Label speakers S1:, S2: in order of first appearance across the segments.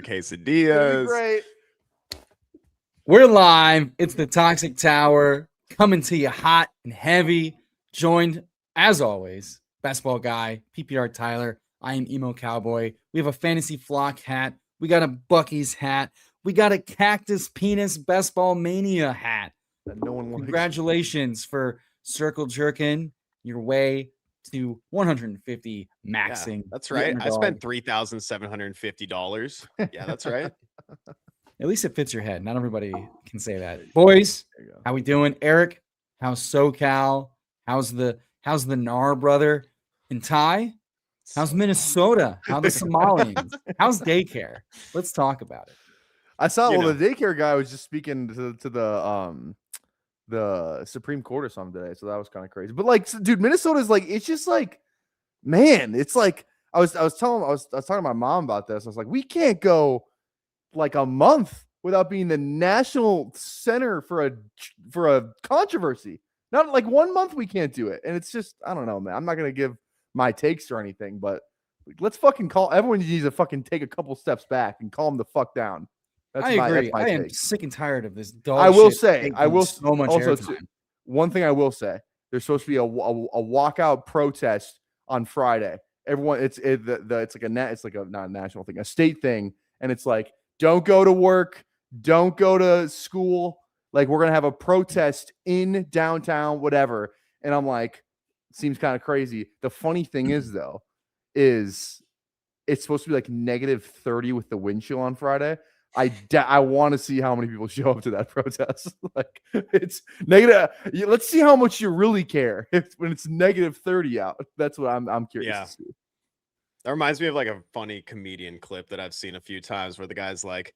S1: quesadillas.
S2: Great.
S3: We're live. It's the Toxic Tower coming to you hot and heavy. Joined, as always, best ball guy, PPR Tyler. I am Emo Cowboy. We have a fantasy flock hat. We got a Bucky's hat. We got a Cactus Penis Best Ball Mania hat.
S2: That no one likes.
S3: Congratulations for circle jerking your way to 150 maxing.
S1: Yeah, that's right. I spent $3,750. Yeah, that's right.
S3: At least it fits your head. Not everybody can say that. Boys, how we doing? Eric, how's SoCal? How's the NAR brother? And Ty, how's Minnesota? How the Somalians? How's daycare? Let's talk about it.
S2: I saw the daycare guy was just speaking to the Supreme Court or something today, so that was kind of crazy. But like, dude, Minnesota's like, it's just like, man, it's like I was talking to my mom about this. I was like, we can't go like a month without being the national center for a controversy. Not like 1 month we can't do it, and it's just, I don't know, man. I'm not gonna give my takes or anything, but let's fucking call. Everyone needs to fucking take a couple steps back and calm the fuck down.
S3: I agree. I am sick and tired of this dog.
S2: I will say,
S3: so much
S2: also
S3: airtime.
S2: One thing I will say, there's supposed to be a walkout protest on Friday. Everyone, it's like not a national thing, a state thing, and it's like, don't go to work, don't go to school. Like, we're gonna have a protest in downtown, whatever. And I'm like, seems kind of crazy. The funny thing is, though, is it's supposed to be like -30 with the wind chill on Friday. I want to see how many people show up to that protest. Like, it's negative. Let's see how much you really care when it's -30 out. That's what I'm curious to see.
S1: That reminds me of like a funny comedian clip that I've seen a few times where the guy's like,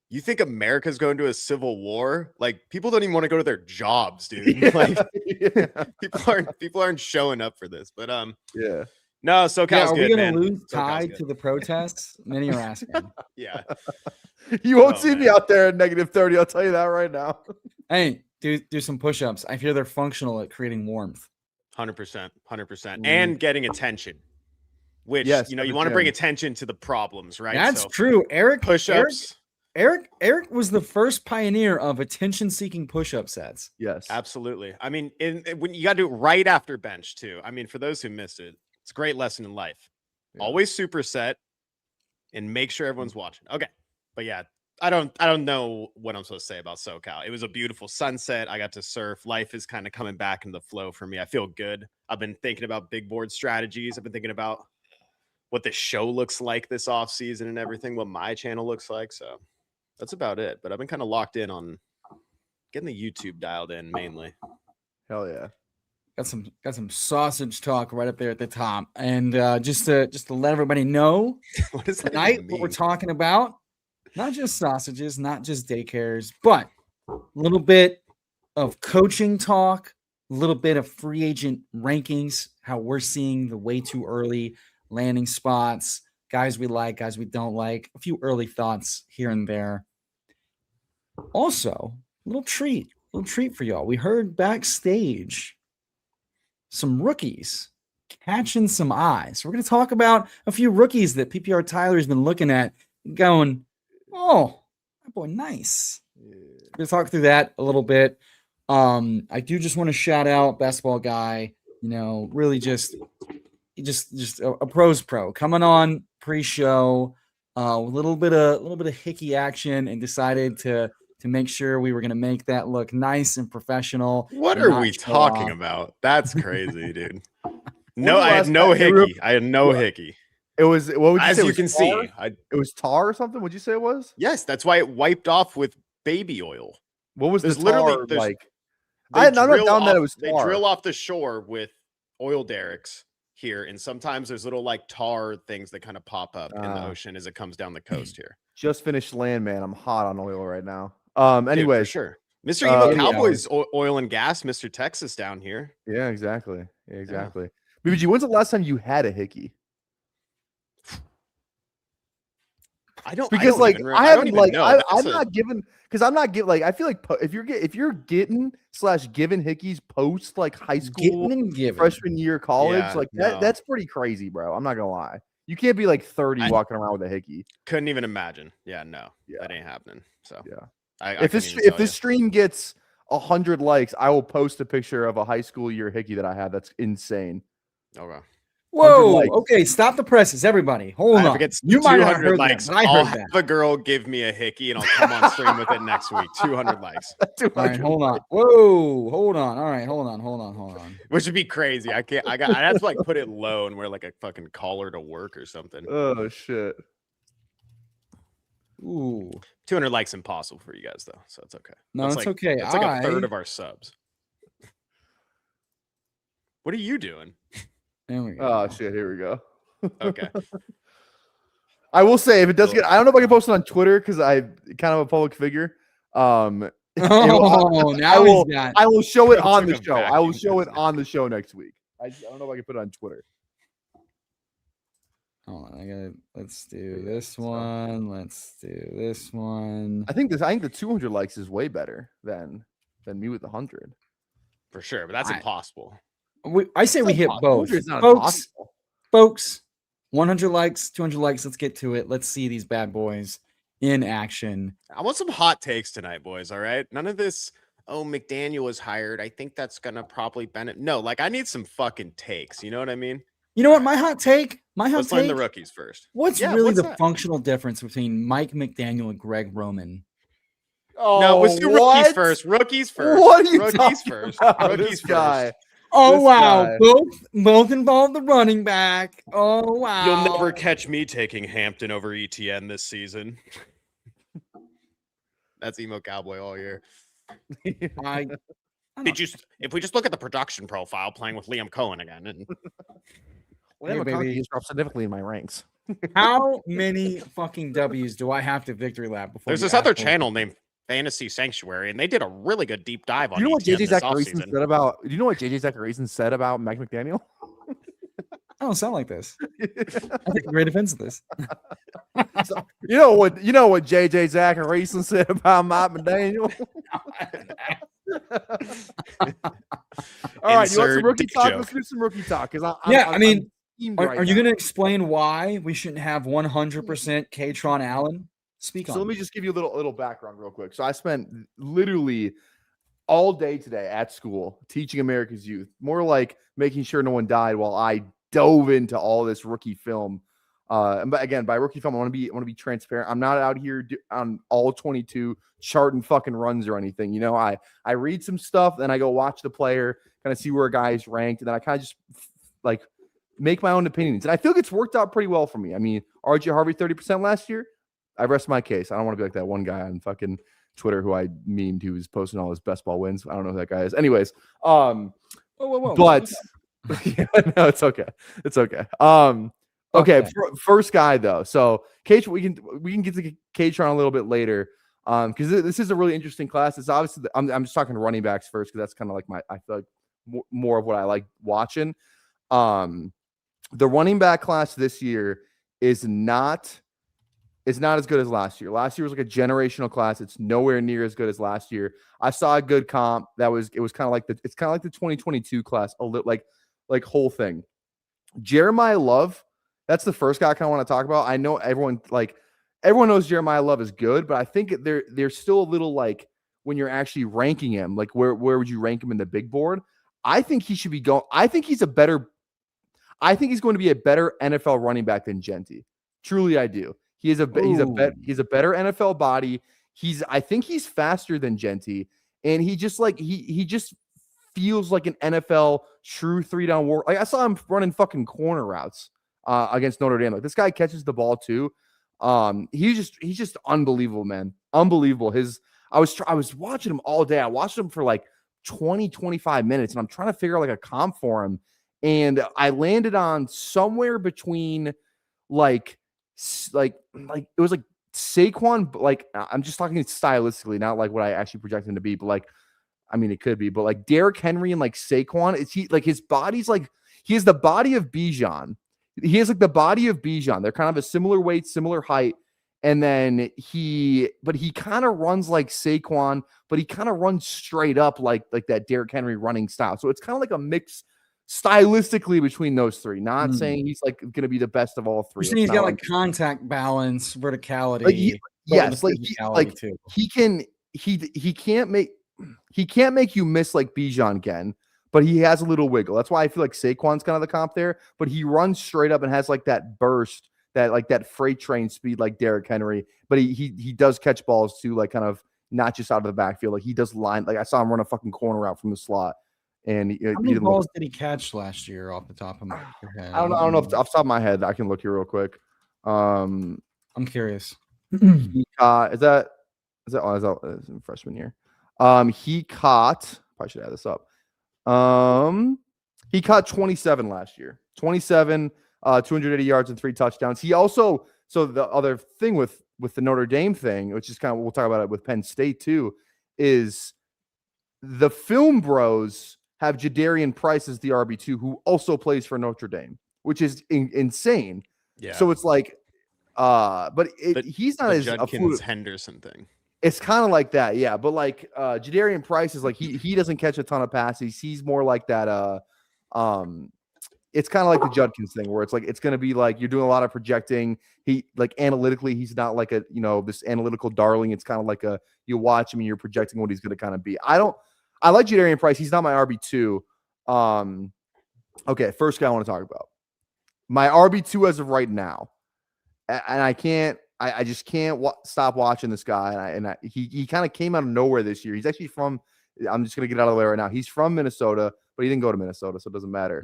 S1: you think America's going to a civil war? Like, people don't even want to go to their jobs, dude.
S2: Yeah,
S1: like,
S2: yeah.
S1: people aren't showing up for this. But
S2: yeah.
S1: No, SoCal's
S3: are
S1: good,
S3: we gonna
S1: man.
S3: lose Ty to the protests? Many are asking.
S1: Yeah.
S2: You won't see me out there at -30. I'll tell you that right now.
S3: Hey, do some push-ups. I hear they're functional at creating warmth.
S1: 100%. And getting attention. Which,
S2: yes,
S1: you want to bring attention to the problems, right?
S3: That's true. Eric,
S1: push-ups.
S3: Eric was the first pioneer of attention-seeking push-up sets.
S2: Yes.
S1: Absolutely. I mean, when you got to do it right after bench, too. I mean, for those who missed it, it's a great lesson in life. Yeah. Always superset and make sure everyone's watching. Okay. But yeah, I don't know what I'm supposed to say about SoCal. It was a beautiful sunset. I got to surf. Life is kind of coming back into the flow for me. I feel good. I've been thinking about big board strategies. I've been thinking about what the show looks like this off season and everything, what my channel looks like. So that's about it. But I've been kind of locked in on getting the YouTube dialed in mainly.
S2: Hell yeah.
S3: Got some sausage talk right up there at the top. And just to let everybody know,
S1: What is
S3: tonight what we're talking about, not just sausages, not just daycares, but a little bit of coaching talk, a little bit of free agent rankings, how we're seeing the way too early landing spots, guys we like, guys we don't like, a few early thoughts here and there. Also, a little treat for y'all. We heard backstage some rookies catching some eyes. We're going to talk about a few rookies that PPR Tyler's been looking at going, oh, that boy, nice. Yeah. We're going to talk through that a little bit. I do just want to shout out Best Ball Guy, really just a pro's pro coming on pre-show, a little bit of hickey action, and decided to make sure we were going to make that look nice and professional.
S1: What are we talking about? That's crazy, dude. No, I had no hickey.
S2: It was, what would you say?
S1: As you can see,
S2: it was tar or something. Would you say it was?
S1: Yes, that's why it wiped off with baby oil.
S2: What was
S1: there's
S2: the tar
S1: literally
S2: like?
S1: I'm not
S2: down that it was tar.
S1: They drill off the shore with oil derricks here, and sometimes there's little like tar things that kind of pop up in the ocean as it comes down the coast here.
S2: Just finished land, man. I'm hot on oil right now. Anyway,
S1: for sure. Mr. Emo Cowboy's oil and gas, Mr. Texas down here.
S2: Yeah, exactly. Exactly. Yeah. BBG, when's the last time you had a hickey?
S1: I don't
S2: because
S1: I haven't
S2: like
S1: I'm
S2: not giving because I'm not giving like I feel like if you're getting /given hickeys post like high school freshman year college that's pretty crazy, bro. I'm not gonna lie. You can't be like 30
S1: I-
S2: walking around with a hickey.
S1: Couldn't even imagine. Yeah, no,
S2: Yeah.
S1: that ain't happening. So
S2: Yeah.
S1: I
S2: If
S1: couldn't
S2: this
S1: even tell
S2: if this
S1: you.
S2: stream gets 100 likes, I will post a picture of a high school year hickey that I had. That's insane.
S1: Okay.
S3: Whoa.
S2: likes.
S3: Okay, stop the presses, everybody. Hold
S1: If
S3: on.
S1: it gets
S3: You might not have
S1: 200
S3: heard
S1: likes,
S3: that, but I
S1: I'll
S3: heard
S1: have
S3: that.
S1: a girl give me a hickey and I'll come on stream with it next week. 200 likes,
S3: All right, hold on. Whoa, hold on. All right, hold on.
S1: which would be crazy. I'd have to like put it low and wear like a fucking collar to work or something.
S2: Oh shit.
S3: Ooh.
S1: 200 likes impossible for you guys though, so it's okay.
S3: No,
S1: That's
S3: it's
S1: like,
S3: okay.
S1: That's like a third of our subs. What are you doing?
S3: There we go.
S2: Oh shit. Here we go.
S1: Okay.
S2: I will say if it does get, I don't know if I can post it on Twitter because I'm kind of a public figure.
S3: Oh,
S2: I
S3: now
S2: will.
S3: he's got.
S2: I will show it
S1: Took
S2: on
S1: a
S2: the show. I will
S1: vacuum
S2: show it
S1: just
S2: on the show next week. I don't know if I can put it on Twitter.
S3: Hold on, let's do this one. Let's do this one.
S2: I think the 200 likes is way better than me with the 100.
S1: For sure, but that's impossible.
S3: I say we hit both.
S2: 100 is not
S3: Folks,
S2: impossible.
S3: folks, 100 likes, 200 likes. Let's get to it. Let's see these bad boys in action.
S1: I want some hot takes tonight, boys. All right. None of this, oh, McDaniel was hired. I think that's going to probably benefit. No, like I need some fucking takes. You know what I mean?
S3: You know what? My hot take.
S1: Let's learn the rookies first.
S3: What's
S1: Yeah,
S3: really
S1: what's
S3: the
S1: that?
S3: functional difference between Mike McDaniel and Greg Roman?
S2: Oh,
S1: No, let's do rookies
S2: what?
S1: first. Rookies first.
S2: What are you
S1: Rookies
S2: talking
S1: first.
S2: about?
S1: Rookies
S2: This guy.
S1: first.
S3: Oh
S2: This
S3: wow,
S2: guy.
S3: both involve the running back. Oh wow.
S1: You'll never catch me taking Hampton over ETN this season. That's Emo Cowboy all year.
S3: I
S1: If we just look at the production profile playing with Liam Cohen again, and
S3: Hey, baby.
S2: He's dropped significantly in my ranks.
S3: How many fucking W's do I have to victory lap before?
S1: there's
S3: you
S1: this other
S3: ask for-
S1: channel named Fantasy Sanctuary, and they did a really good deep dive on
S2: Do you know what
S1: ETN
S2: JJ
S1: this
S2: Zachariason
S1: offseason.
S2: said about? Do you know what JJ Zachariason said about Mike McDaniel?
S3: I don't sound like this. I take great offense to this.
S2: You know what JJ Zachariason said about Mike McDaniel? All right, you want some
S1: Insert
S2: rookie
S1: dick
S2: talk?
S1: joke.
S2: Let's do some rookie talk because
S3: I mean,
S2: steamed
S3: Are,
S2: right
S3: are you
S2: now.
S3: going to explain why we shouldn't have 100% Katron Allen? Speak
S2: So
S3: on.
S2: let me just give you a little background real quick. So I spent literally all day today at school teaching America's youth, more like making sure no one died while I dove into all this rookie film. But again, by rookie film, I want to be transparent. I'm not out here on all 22 charting fucking runs or anything. You know, I read some stuff, then I go watch the player, kind of see where a guy's ranked, and then I kind of just like make my own opinions. And I feel like it's worked out pretty well for me. I mean, RJ Harvey 30% last year. I rest my case. I don't want to be like that one guy on fucking Twitter who I memed who was posting all his best ball wins. I don't know who that guy is. Anyways,
S3: Whoa.
S2: but yeah, no, it's okay. It's okay. Okay. First guy though. So Cage, we can get to Catron a little bit later. Because this is a really interesting class. It's obviously I'm just talking running backs first because that's kind of like I feel like more of what I like watching. The running back class this year is not as good as last year. Last year was like a generational class. It's nowhere near as good as last year. I saw a good comp it was kind of like the 2022 class, a little like whole thing. Jeremiah Love, that's the first guy I kind of want to talk about. I know everyone knows Jeremiah Love is good, but I think they're still a little like when you're actually ranking him, like where would you rank him in the big board? I think he should be going. I think he's going to be a better NFL running back than Genty. Truly, I do. He's a better NFL body. I think he's faster than Genty, and he just feels like an NFL true 3-down war. Like I saw him running fucking corner routes against Notre Dame. Like this guy catches the ball too. He's just unbelievable, man. Unbelievable. I was watching him all day. I watched him for like 20-25 minutes, and I'm trying to figure out like a comp for him. And I landed on somewhere between like it was like Saquon, but like I'm just talking stylistically, not like what I actually project him to be, but like I mean it could be, but like Derrick Henry and like Saquon, his body's like he has the body of Bijan. He has like the body of Bijan. They're kind of a similar weight, similar height. And then he kind of runs like Saquon, but he kind of runs straight up like that Derrick Henry running style. So it's kind of like a mix stylistically between those three. Not saying he's like going to be the best of all three.
S3: You're saying he's got
S2: like
S3: contact balance, verticality.
S2: Too. He can't make you miss like Bijan again, but he has a little wiggle. That's why I feel like Saquon's kind of the comp there, but he runs straight up and has like that burst, that freight train speed like Derrick Henry, but he does catch balls too, like kind of not just out of the backfield. Like he does line, like I saw him run a fucking corner out from the slot. And
S3: how many balls did he catch last year off the top of my head?
S2: I don't know if off the top of my head. I can look here real quick.
S3: I'm curious.
S2: He caught is that in freshman year. He caught, probably should add this up. He caught 27 last year. 27, 280 yards and 3 touchdowns. He also, so the other thing with the Notre Dame thing, which is kind of, we'll talk about it with Penn State too, is the film bros have Jadarian Price as the RB2, who also plays for Notre Dame, which is insane.
S1: Yeah.
S2: So it's like, but he's not as
S1: Judkins Henderson thing.
S2: It's kind of like that, yeah. But like Jadarian Price is like he doesn't catch a ton of passes. He's more like that. It's kind of like the Judkins thing, where it's like it's going to be like you're doing a lot of projecting. He like analytically, he's not like a this analytical darling. It's kind of like you watch him and you're projecting what he's going to kind of be. I like Jadarian Price. He's not my RB2. Okay, first guy I want to talk about. My RB2 as of right now, and I just can't stop watching this guy. He kind of came out of nowhere this year. He's actually from, I'm just going to get out of the way right now. He's from Minnesota, but he didn't go to Minnesota, so it doesn't matter.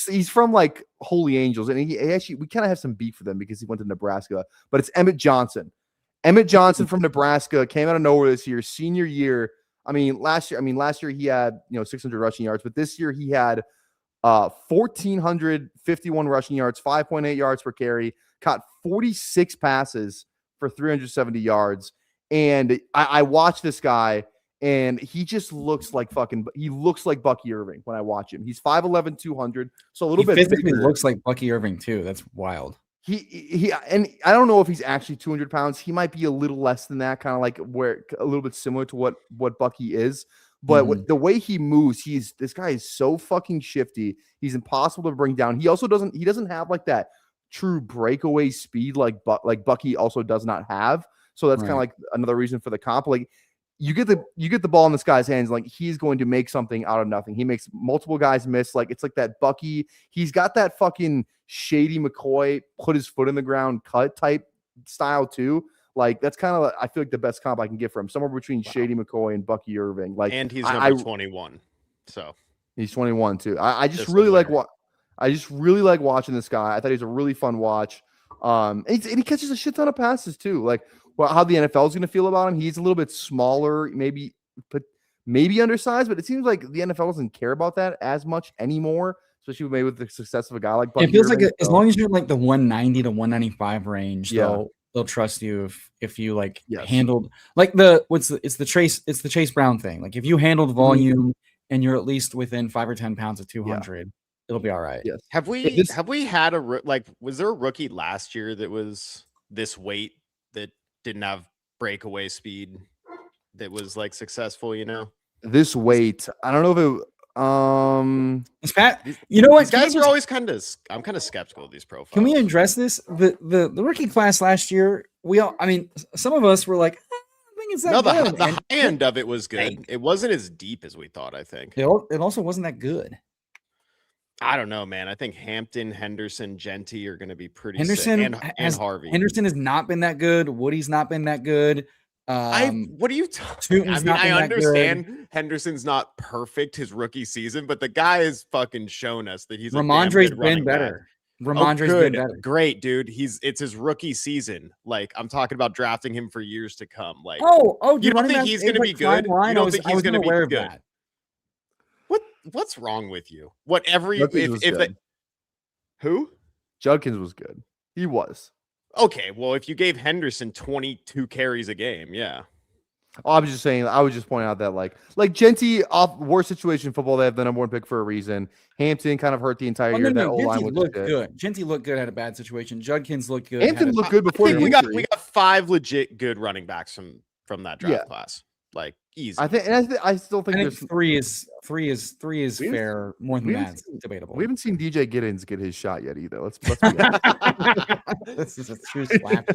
S2: He's from like Holy Angels, and we kind of have some beef for them because he went to Nebraska, but it's Emmett Johnson. Emmett Johnson from Nebraska came out of nowhere this year, senior year. Last year he had 600 rushing yards, but this year he had 1,451 rushing yards, 5.8 yards per carry, caught 46 passes for 370 yards. And I watch this guy, and he just looks like Bucky Irving when I watch him. He's 5'11", 200, so a little bit
S3: physically
S2: bigger.
S3: Looks like Bucky Irving too. That's wild.
S2: He and I don't know if he's actually 200 pounds. He might be a little less than that, kind of like where a little bit similar to what Bucky is. But the way he moves, this guy is so fucking shifty. He's impossible to bring down. He also doesn't have like that true breakaway speed like Bucky also does not have. So that's kind of like another reason for the comp. Like you get the ball in this guy's hands, like he's going to make something out of nothing. He makes multiple guys miss. Like it's like that Bucky. He's got that fucking Shady McCoy put his foot in the ground cut type style too. Like that's kind of, I feel like the best comp I can get for him, somewhere between Shady McCoy and Bucky Irving. Like,
S1: and he's number 21, so
S2: he's 21 too. I just really like watching this guy. I thought he was a really fun watch. And he catches a shit ton of passes too. Like, well, how the NFL is going to feel about him? He's a little bit smaller, maybe undersized, but it seems like the NFL doesn't care about that as much anymore. Especially maybe with the success of a guy like Bucky.
S3: It feels
S2: Irving,
S3: like as long as you're like the 190 to 195 range, they'll trust you if you like handled like it's the Chase Brown thing. Like if you handled volume and you're at least within 5 or 10 pounds of 200, it'll be all right.
S2: Yes.
S1: Have we had was there a rookie last year that was this weight that didn't have breakaway speed that was like successful,
S2: This weight, I don't know if it
S3: it's fat. You know what?
S1: These guys are always I'm kind of skeptical of these profiles.
S3: Can we address this? The rookie class last year, some of us were like, I think it's that good.
S1: The high end of it was good. It wasn't as deep as we thought, I think.
S3: It also wasn't that good.
S1: I don't know, man. I think Hampton, Henderson, Genty are going to be pretty
S3: Henderson
S1: sick. And Harvey.
S3: Henderson has not been that good. Woody's not been that good.
S1: What are you talking? I understand Henderson's not perfect his rookie season, but the guy has fucking shown us that he's
S3: Ramondre's been better. Ramondre's been better.
S1: Great, dude. It's his rookie season. Like I'm talking about drafting him for years to come. Like you don't think he's going to be good? You don't think he's going to be good? What's wrong with you? Who?
S2: Judkins was good. He was.
S1: Okay, well, if you gave Henderson 22 carries a game, yeah.
S2: Oh, I was just saying. I was just pointing out that like Genty off worst situation in football. They have the number 1 pick for a reason. Hampton kind of hurt the entire year. That O-line
S3: looked good. Genty looked good. Had a bad situation. Judkins looked good.
S2: Hampton looked good before.
S1: We got 5 legit good running backs from that draft class. Like easy.
S2: I think, and I still think
S3: I
S2: there's
S3: think three is
S2: We haven't-
S3: fair. More than
S2: we
S3: that,
S2: haven't
S3: it's debatable.
S2: we haven't seen DJ Giddens get his shot yet either. Let's be honest.
S3: This is a true slap.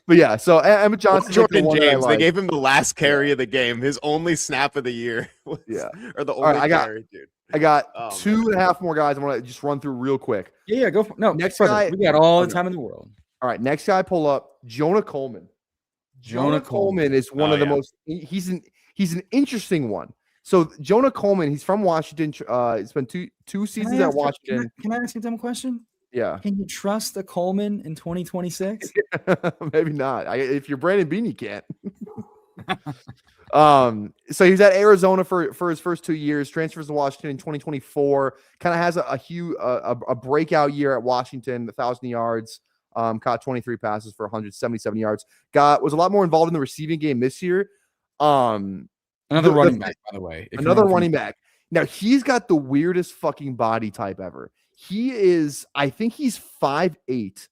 S2: But yeah, so Emmett Johnson,
S1: Jordan
S2: the one that I
S1: James, they
S2: like.
S1: gave him the last carry of the game. His only snap of the year was,
S2: Yeah.
S1: or the
S2: All right,
S1: only carry, dude.
S2: I got
S1: Oh,
S2: 2.5 more guys. I want to just run through real quick.
S3: Yeah, go for no.
S2: Next
S3: brother,
S2: guy-
S3: we got all
S2: okay.
S3: the time in the world.
S2: All right, next guy pull up, Jonah Coleman.
S3: Jonah
S2: Coleman is one
S1: Oh,
S2: of the
S1: yeah.
S2: most. He's an interesting one. So Jonah Coleman, he's from Washington. He's been two seasons at Washington.
S3: Can I ask you a dumb question?
S2: Yeah,
S3: Can you trust a Coleman in 2026?
S2: maybe not. If you're Brandon Bean, you can't. So he's at Arizona for his first 2 years. Transfers to Washington in 2024. Kind of has a huge breakout year at Washington. 1,000 yards. Caught 23 passes for 177 yards. Was a lot more involved in the receiving game this year.
S3: Another running back, by the way. if you
S2: Another
S3: wanna
S2: running
S3: think-
S2: back. Now he's got the weirdest fucking body type ever. I think he's 5'8",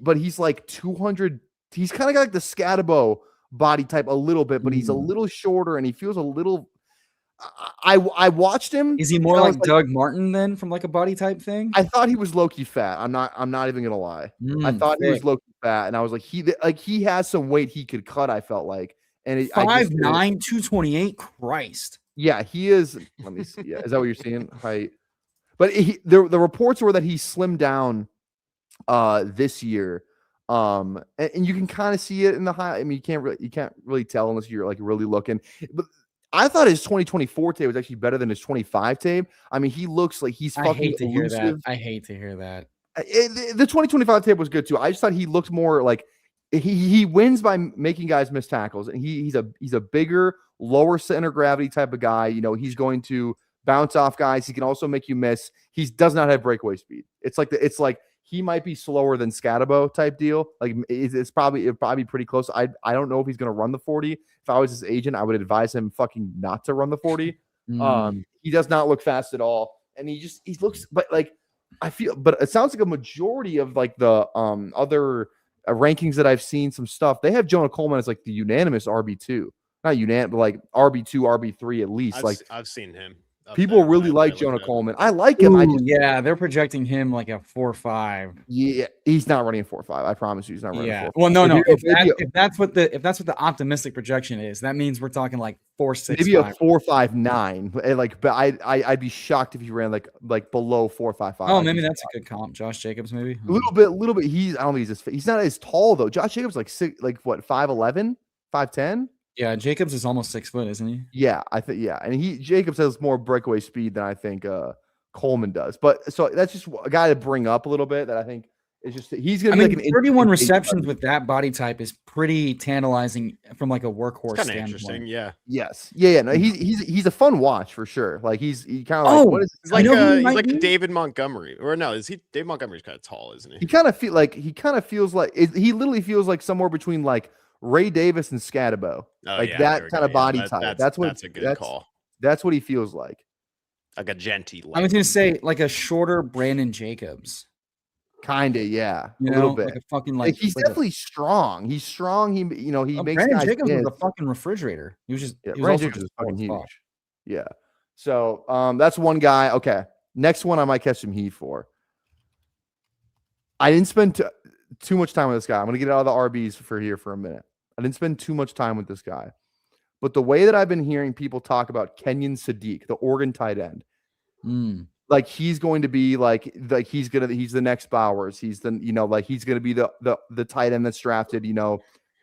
S2: but he's like 200. He's kind of got like the Scatabo body type a little bit, but he's a little shorter and he feels a little. I watched him.
S3: Is he more
S2: and I
S3: like
S2: was
S3: Doug Martin then, from like a body type thing?
S2: I thought he was low-key fat. I'm not even gonna lie. I thought he was
S3: thick.
S2: low-key fat, and I was like, he has some weight he could cut. I felt like, and
S3: 5'9", 228. Christ.
S2: Yeah, he is. Let me see. Yeah, is that what you're seeing? Height. But the reports were that he slimmed down this year. And you can kind of see it in the high. I mean, you can't really tell unless you're like really looking. But I thought his 2024 tape was actually better than his 25 tape. I mean, he looks like he's fucking
S3: I hate to hear that.
S2: elusive.
S3: I hate to hear that.
S2: The 2025 tape was good too. I just thought he looked more like he wins by making guys miss tackles, and he's a bigger, lower center gravity type of guy. You know, he's going to bounce off guys. He can also make you miss. He does not have breakaway speed. It's like he might be slower than Scatabo type deal. Like it'd probably be pretty close. I don't know if he's going to run the 40. If I was his agent, I would advise him fucking not to run the 40. He does not look fast at all, and he looks. But like but it sounds like a majority of like the other rankings that I've seen, some stuff, they have Jonah Coleman as like the unanimous RB2, not unanimous, but like RB2, RB3 at least.
S1: I've seen him.
S2: People really like Jonah Coleman. I like him.
S3: Yeah, they're projecting him like a 4.5.
S2: Yeah, he's not running a 4.5. I promise you, he's not running a 4.5.
S3: Well, no. If that's what the optimistic projection is, that means we're talking like 4.6.
S2: Maybe a 4.59. Like, but I'd be shocked if he ran like below 4.55.
S3: Oh, maybe that's a good comp. Josh Jacobs, maybe
S2: a little bit. I don't think he's not as tall though. Josh Jacobs like what 5'11", 5'10".
S3: Yeah, Jacobs is almost 6 foot, isn't he?
S2: Yeah, I think and Jacobs has more breakaway speed than I think Coleman does. But so that's just a guy to bring up a little bit that I think is just he's gonna be like an
S3: 31 receptions with that body type is pretty tantalizing from like a workhorse
S1: Kind of
S3: standpoint.
S1: interesting, yeah.
S2: Yes, yeah. No, he's a fun watch for sure. Like he kind of like what is
S1: he's like a David Montgomery, or no? Is he David Montgomery's kind of tall, isn't he?
S2: He kind of feels like he literally feels like somewhere between like Ray Davis and Scatabo, that kind of body type. That's a good call. That's what he feels like
S1: a genty.
S3: I was gonna say like a shorter Brandon Jacobs.
S2: Kinda, yeah,
S3: a little bit. Like a fucking
S2: he's definitely strong. He's strong. He makes
S3: Brandon
S2: guys
S3: Jacobs
S2: miss.
S3: was a fucking refrigerator. He was just
S2: Brandon Jacobs is fucking huge. Yeah. So that's one guy. Okay, next one I might catch some heat for. I didn't spend too much time with this guy. I'm gonna get out of the RBs for a minute. I didn't spend too much time with this guy, but the way that I've been hearing people talk about Kenyon Sadiq, the Oregon tight end, like he's going to be like he's the next Bowers. He's he's going to be the tight end that's drafted,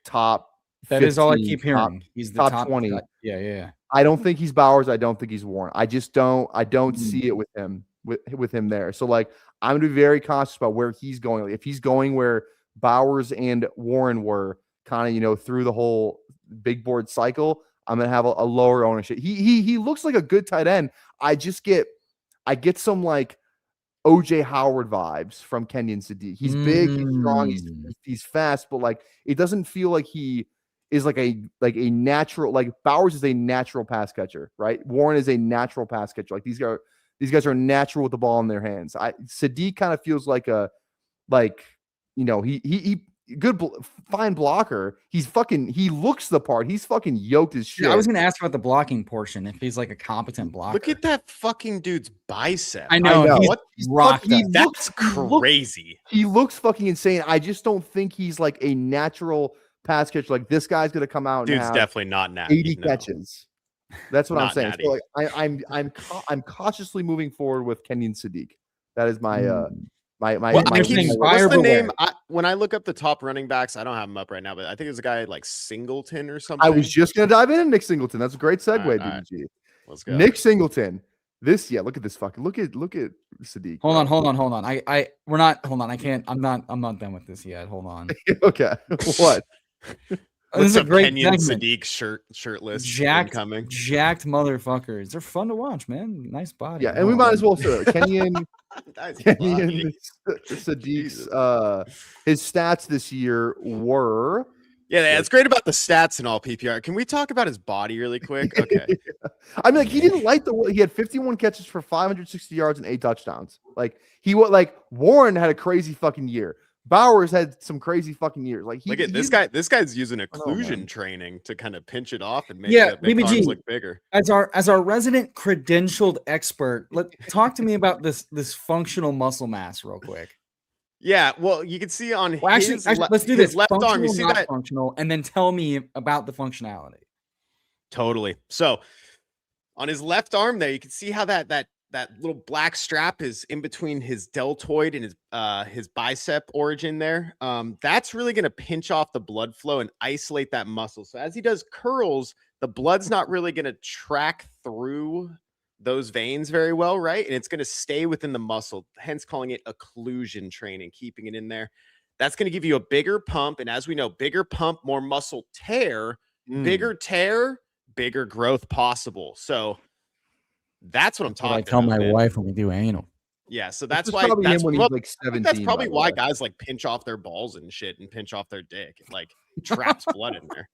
S2: top.
S3: That
S2: 15,
S3: is all I keep hearing. He's the top 20. Yeah.
S2: I don't think he's Bowers. I don't think he's Warren. I just don't. I don't see it with him. With him there. So like I'm going to be very cautious about where he's going. Like, if he's going where Bowers and Warren were, kind of through the whole big board cycle, I'm gonna have a lower ownership. He looks like a good tight end. I get some like OJ Howard vibes from Kenyon Sadiq. He's big, he's strong, he's fast, but like it doesn't feel like he is like a natural, like Bowers is a natural pass catcher, right? Warren is a natural pass catcher. Like these guys are natural with the ball in their hands. Sadiq kind of feels like fine blocker. He looks the part. He's fucking yoked as shit.
S3: I was going to ask about the blocking portion. If he's like a competent blocker.
S1: Look at that fucking dude's bicep.
S3: I know.
S2: He's rocked up.
S1: That's crazy.
S2: He looks fucking insane. I just don't think he's like a natural pass catcher. Like this guy's gonna come out.
S1: Dude's
S2: and have
S1: definitely not natty.
S2: 80 catches. That's what I'm saying.
S1: Natty.
S2: So like I'm cautiously moving forward with Kenyon Sadiq. That is my
S1: what's the name? When I look up the top running backs, I don't have them up right now, but I think there's a guy like Singleton or something.
S2: I was just gonna dive in Nick Singleton. That's a great segue, BBG.
S1: Right. Let's go.
S2: Nick Singleton. Look at this fucking look at Sadiq.
S3: Hold on. We're not. Hold on. I can't. I'm not done with this yet. Hold on.
S2: Okay. What?
S3: This is a great
S1: Kenyon
S3: segment.
S1: Sadiq shirtless
S3: Jacked motherfuckers. They're fun to watch, man. Nice body.
S2: Yeah, and we might as well say Kenyon
S1: Sadiq's
S2: his stats this year were.
S1: Yeah, it's great about the stats and all PPR. Can we talk about his body really quick? Okay.
S2: I mean, like he didn't light the. He had 51 catches for 560 yards and 8 touchdowns. Like Warren had a crazy fucking year. Bowers had some crazy fucking years. Like
S1: look at this guy. This guy's using occlusion training to kind of pinch it off and make
S3: BBG
S1: arms look bigger.
S3: As our resident credentialed expert, talk to me about this functional muscle mass real quick.
S1: Yeah, well, you can see on
S3: actually, let's do this.
S1: Left arm, you see that
S3: functional, and then tell me about the functionality.
S1: Totally. So on his left arm there, you can see how that little black strap is in between his deltoid and his bicep origin there. That's really going to pinch off the blood flow and isolate that muscle. So as he does curls, the blood's not really going to track through those veins very well, right? And it's going to stay within the muscle, hence calling it occlusion training, keeping it in there. That's going to give you a bigger pump. And as we know, bigger pump, more muscle tear, bigger tear, bigger growth possible. So that's what I'm talking about.
S3: I tell my wife when we do anal.
S1: Yeah, so that's why
S2: probably him when he's like 17.
S1: That's probably why guys like pinch off their balls and shit and pinch off their dick. It like traps blood in there.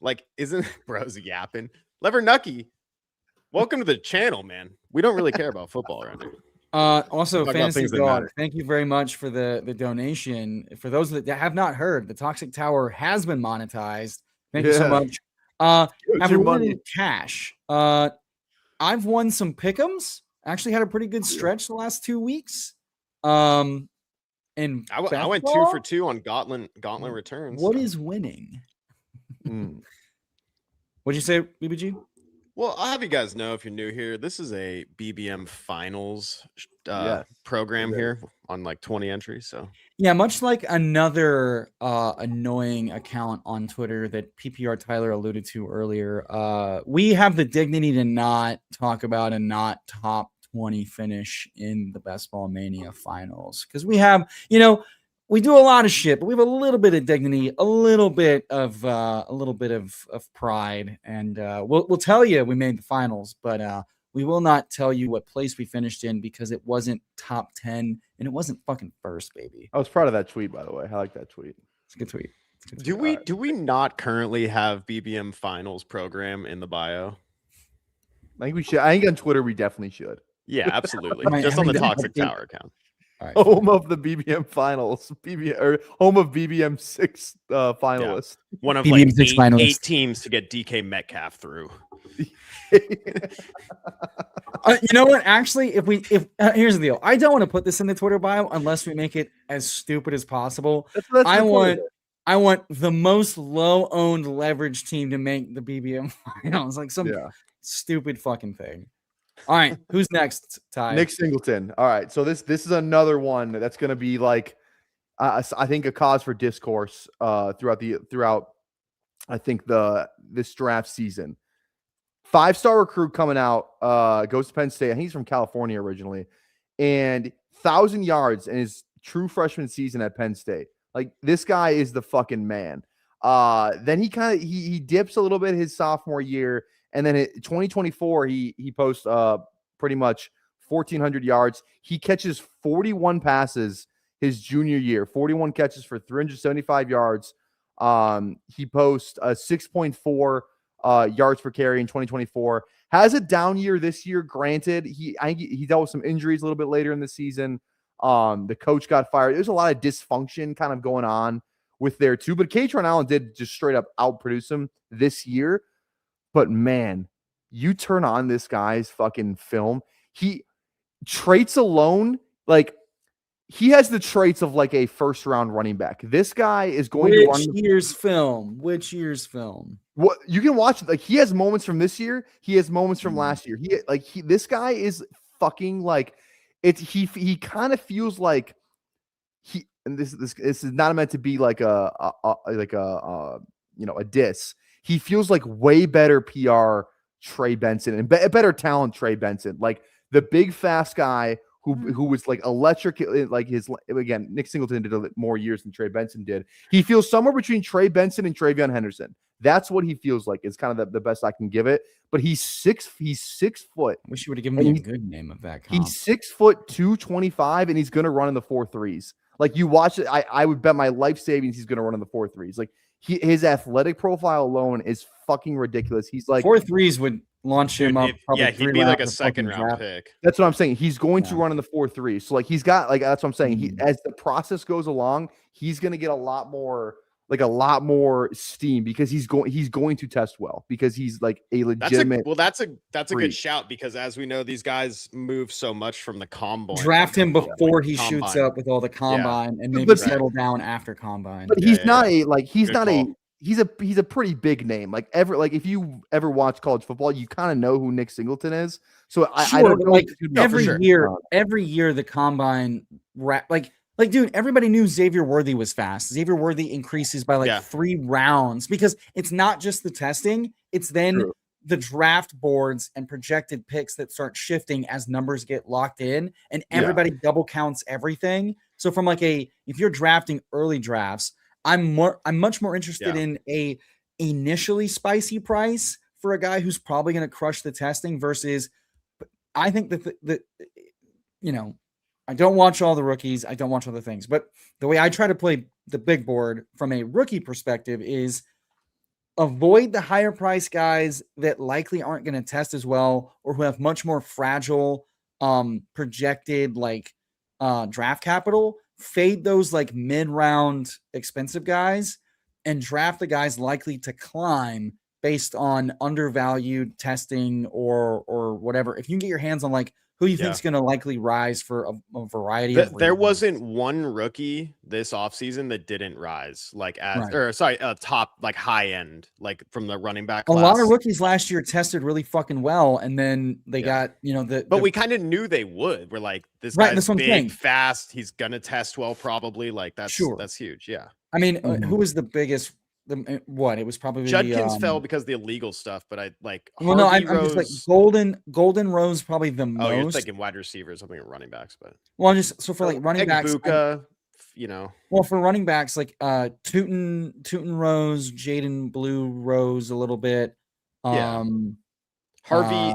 S1: Like, isn't bro's yapping? Lever Nucky, welcome to the channel, man. We don't really care about football around here.
S3: Also, Fantasy Dog, thank you very much for the donation. For those that have not heard, the Toxic Tower has been monetized. Thank you so much. Have you won cash? I've won some pick'ems. Actually had a pretty good stretch the last 2 weeks. And
S1: I went 2 for 2 on Gauntlet returns.
S3: What is winning? What'd you say, BBG?
S1: Well, I'll have you guys know if you're new here. This is a BBM finals program here on like 20 entries. So
S3: yeah, much like another annoying account on Twitter that PPR Tyler alluded to earlier, we have the dignity to not talk about a not top 20 finish in the Best Ball Mania finals because we have, we do a lot of shit, but we have a little bit of dignity, a little bit of pride, and we'll tell you we made the finals, but we will not tell you what place we finished in because it wasn't top 10 and it wasn't fucking first, baby.
S2: I was proud of that tweet, by the way. I like that tweet.
S3: It's a good tweet.
S1: Do we not currently have BBM finals program in the bio?
S2: I think we should. I think on Twitter we definitely should.
S1: Yeah, absolutely. Just on the Toxic Tower account.
S3: All right.
S2: Home of the BBM finals, home of BBM 6 finalists.
S1: Yeah. One of
S3: BBM
S1: like 8 teams to get DK Metcalf through.
S3: You know what? Actually, if here's the deal, I don't want to put this in the Twitter bio unless we make it as stupid as possible. I want the most low-owned leverage team to make the BBM finals, like some stupid fucking thing. All right, who's next, Ty?
S2: Nick Singleton. All right, so this is another one that's going to be like, I think a cause for discourse throughout. I think this draft season. 5-star recruit coming out, goes to Penn State. I think he's from California originally, and 1,000 yards in his true freshman season at Penn State. Like this guy is the fucking man. Then he dips a little bit his sophomore year. And then in 2024, he posts pretty much 1,400 yards. He catches 41 passes his junior year, 41 catches for 375 yards. He posts a 6.4 yards per carry in 2024. Has a down year this year, granted. I think he dealt with some injuries a little bit later in the season. The coach got fired. There's a lot of dysfunction kind of going on with there too. But Katron Allen did just straight up outproduce him this year. But man, you turn on this guy's fucking film. He traits alone, like he has the traits of like a first round running back. This guy is going to run.
S3: Which year's film?
S2: What you can watch, like he has moments from this year. He has moments from last year. This guy is fucking like he kind of feels like and this is not meant to be like a diss. He feels like way better PR Trey Benson and better talent Trey Benson, like the big fast guy who was like electric, like again, Nick Singleton did more years than Trey Benson did. He feels somewhere between Trey Benson and Travion Henderson. That's what he feels like. It's kind of the best I can give it. But he's 6 foot.
S3: Wish you would have given me a good name of that comp.
S2: He's 6 foot 225, and he's gonna run in the 4.3s. Like you watch it, I would bet my life savings he's gonna run in the 4.3s. Like his athletic profile alone is fucking ridiculous. He's like
S3: 4.3s would launch him up.
S1: Yeah, he'd be like a second round pick.
S2: That's what I'm saying. He's going to run in the 4.3. So like he's got like that's what I'm saying. He as the process goes along, he's gonna get a lot more steam because he's going to test well because he's like a legitimate.
S1: That's a good shout because as we know, these guys move so much from the combine.
S3: Draft him before he shoots up with all the combine and maybe settle down after combine.
S2: But he's not he's a pretty big name. Like if you ever watch college football, you kind of know who Nick Singleton is. So I don't know.
S3: Like every year the combine like, dude, everybody knew Xavier Worthy was fast. Xavier Worthy increases by like 3 rounds because it's not just the testing. It's then the draft boards and projected picks that start shifting as numbers get locked in and everybody double counts everything. So from like if you're drafting early drafts, I'm much more interested in a initially spicy price for a guy who's probably going to crush the testing versus I think that I don't watch all the rookies. I don't watch other things. But the way I try to play the big board from a rookie perspective is avoid the higher price guys that likely aren't going to test as well or who have much more fragile projected draft capital. Fade those like mid-round expensive guys and draft the guys likely to climb based on undervalued testing or whatever. If you can get your hands on like who you think is going to likely rise for a variety of reasons.
S1: There wasn't one rookie this offseason that didn't rise, top, like high end, like from the running back class.
S3: A lot of rookies last year tested really fucking well, and then they got,
S1: But we kind of knew they would. We're like, this guy's big, fast. He's going to test well, probably. Like, that's huge. Yeah.
S3: I mean, who was the biggest? It was probably
S1: Judkins fell because of the illegal stuff, but I like.
S3: Well, no, I'm just like Golden Rose probably the most.
S1: Oh, you're thinking wide receivers, something at running backs, but
S3: for like running backs, Well, for running backs, like Tootin Rose, Jaden Blue Rose a little bit.
S1: Harvey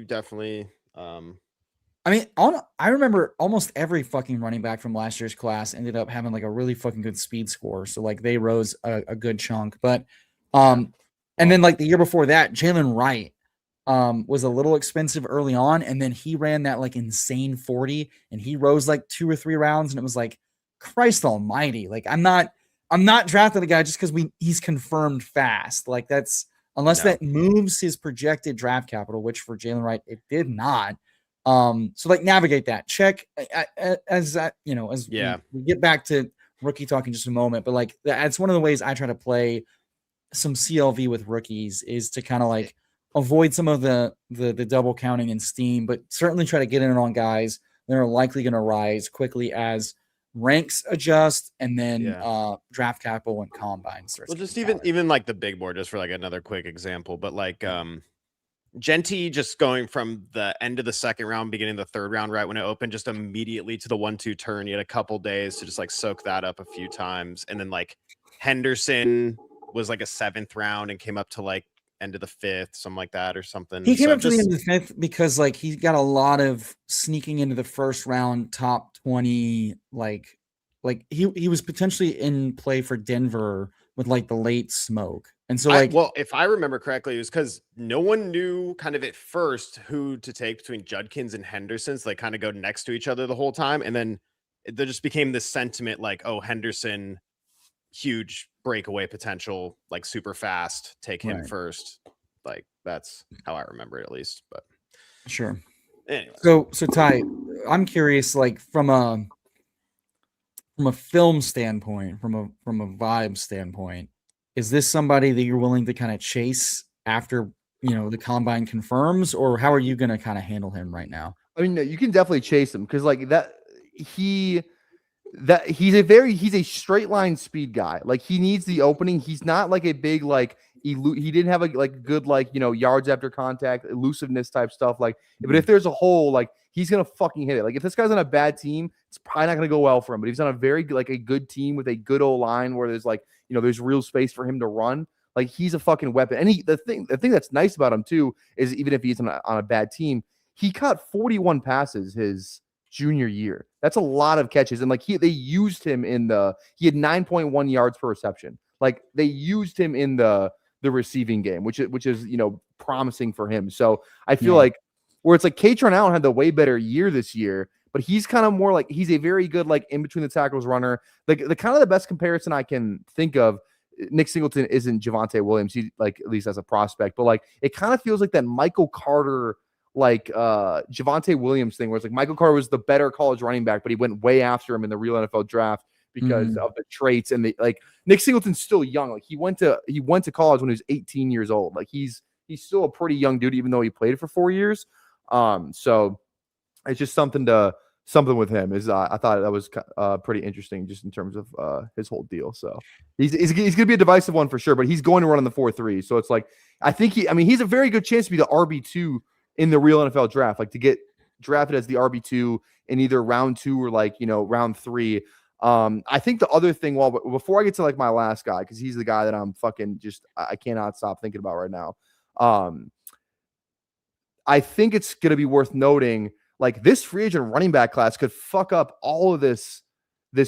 S1: definitely.
S3: I mean, I remember almost every fucking running back from last year's class ended up having like a really fucking good speed score. So like they rose a good chunk. But and then like the year before that, Jalen Wright was a little expensive early on. And then he ran that like insane 40 and he rose like 2 or 3 rounds. And it was like, Christ almighty. Like I'm not drafting the guy just because he's confirmed fast. Like unless that moves his projected draft capital, which for Jalen Wright, it did not. So like navigate that, check as we get back to rookie talk in just a moment, but like that's one of the ways I try to play some CLV with rookies is to kind of like avoid some of the double counting and steam, but certainly try to get in on guys that are likely going to rise quickly as ranks adjust and then draft capital and combines.
S1: Well, just even like the big board, just for like another quick example, but like Genty just going from the end of the second round, beginning of the third round, right when it opened, just immediately to the 1-2 turn. You had a couple days to just like soak that up a few times. And then like Henderson was like a 7th round and came up to like end of the 5th, something like that or something.
S3: He came up to the end of the 5th because like he got a lot of sneaking into the first round top 20. Like he was potentially in play for Denver with like the late smoke. And so like,
S1: well, if I remember correctly, it was because no one knew kind of at first who to take between Judkins and Henderson. So they kind of go next to each other the whole time. And then there just became this sentiment like, oh, Henderson, huge breakaway potential, like super fast, take him
S3: Right.
S1: first. Like that's how I remember it at least. But
S3: sure.
S1: anyway.
S3: So Ty, I'm curious, like from a film standpoint, from a vibe standpoint, is this somebody that you're willing to kind of chase after the combine confirms, or how are you going to kind of handle him right now?
S2: I mean, you can definitely chase him because like he's a straight line speed guy. Like he needs the opening. He's not like a big like he didn't have a like good like yards after contact, elusiveness type stuff. Like, but if there's a hole, like he's gonna fucking hit it. Like if this guy's on a bad team, it's probably not gonna go well for him. But if he's on a very like a good team with a good O line where there's like there's real space for him to run. Like he's a fucking weapon. And the thing that's nice about him too is even if he's on a bad team, he caught 41 passes his junior year. That's a lot of catches. And like they used him he had 9.1 yards per reception. Like they used him in the receiving game, which is promising for him. So I feel like where it's like Katron Allen had the way better year this year, but he's kind of more like he's a very good like in between the tackles runner. Like the kind of the best comparison I can think of. Nick Singleton isn't Javonte Williams, he like at least as a prospect, but like it kind of feels like that Michael Carter like Javonte Williams thing where it's like Michael Carter was the better college running back, but he went way after him in the real NFL draft because of the traits and like Nick Singleton's still young. Like he went to college when he was 18 years old. Like he's still a pretty young dude, even though he played for 4 years. So it's just something with him is I thought that was pretty interesting just in terms of his whole deal. So he's going to be a divisive one for sure, but he's going to run in the 4.3. So it's like, I think he's a very good chance to be the RB2 in the real NFL draft, like to get drafted as the RB2 in either round 2 or like, round 3. I think the other thing, before I get to like my last guy, because he's the guy that I'm fucking I cannot stop thinking about right now. I think it's going to be worth noting, like this free agent running back class could fuck up all of this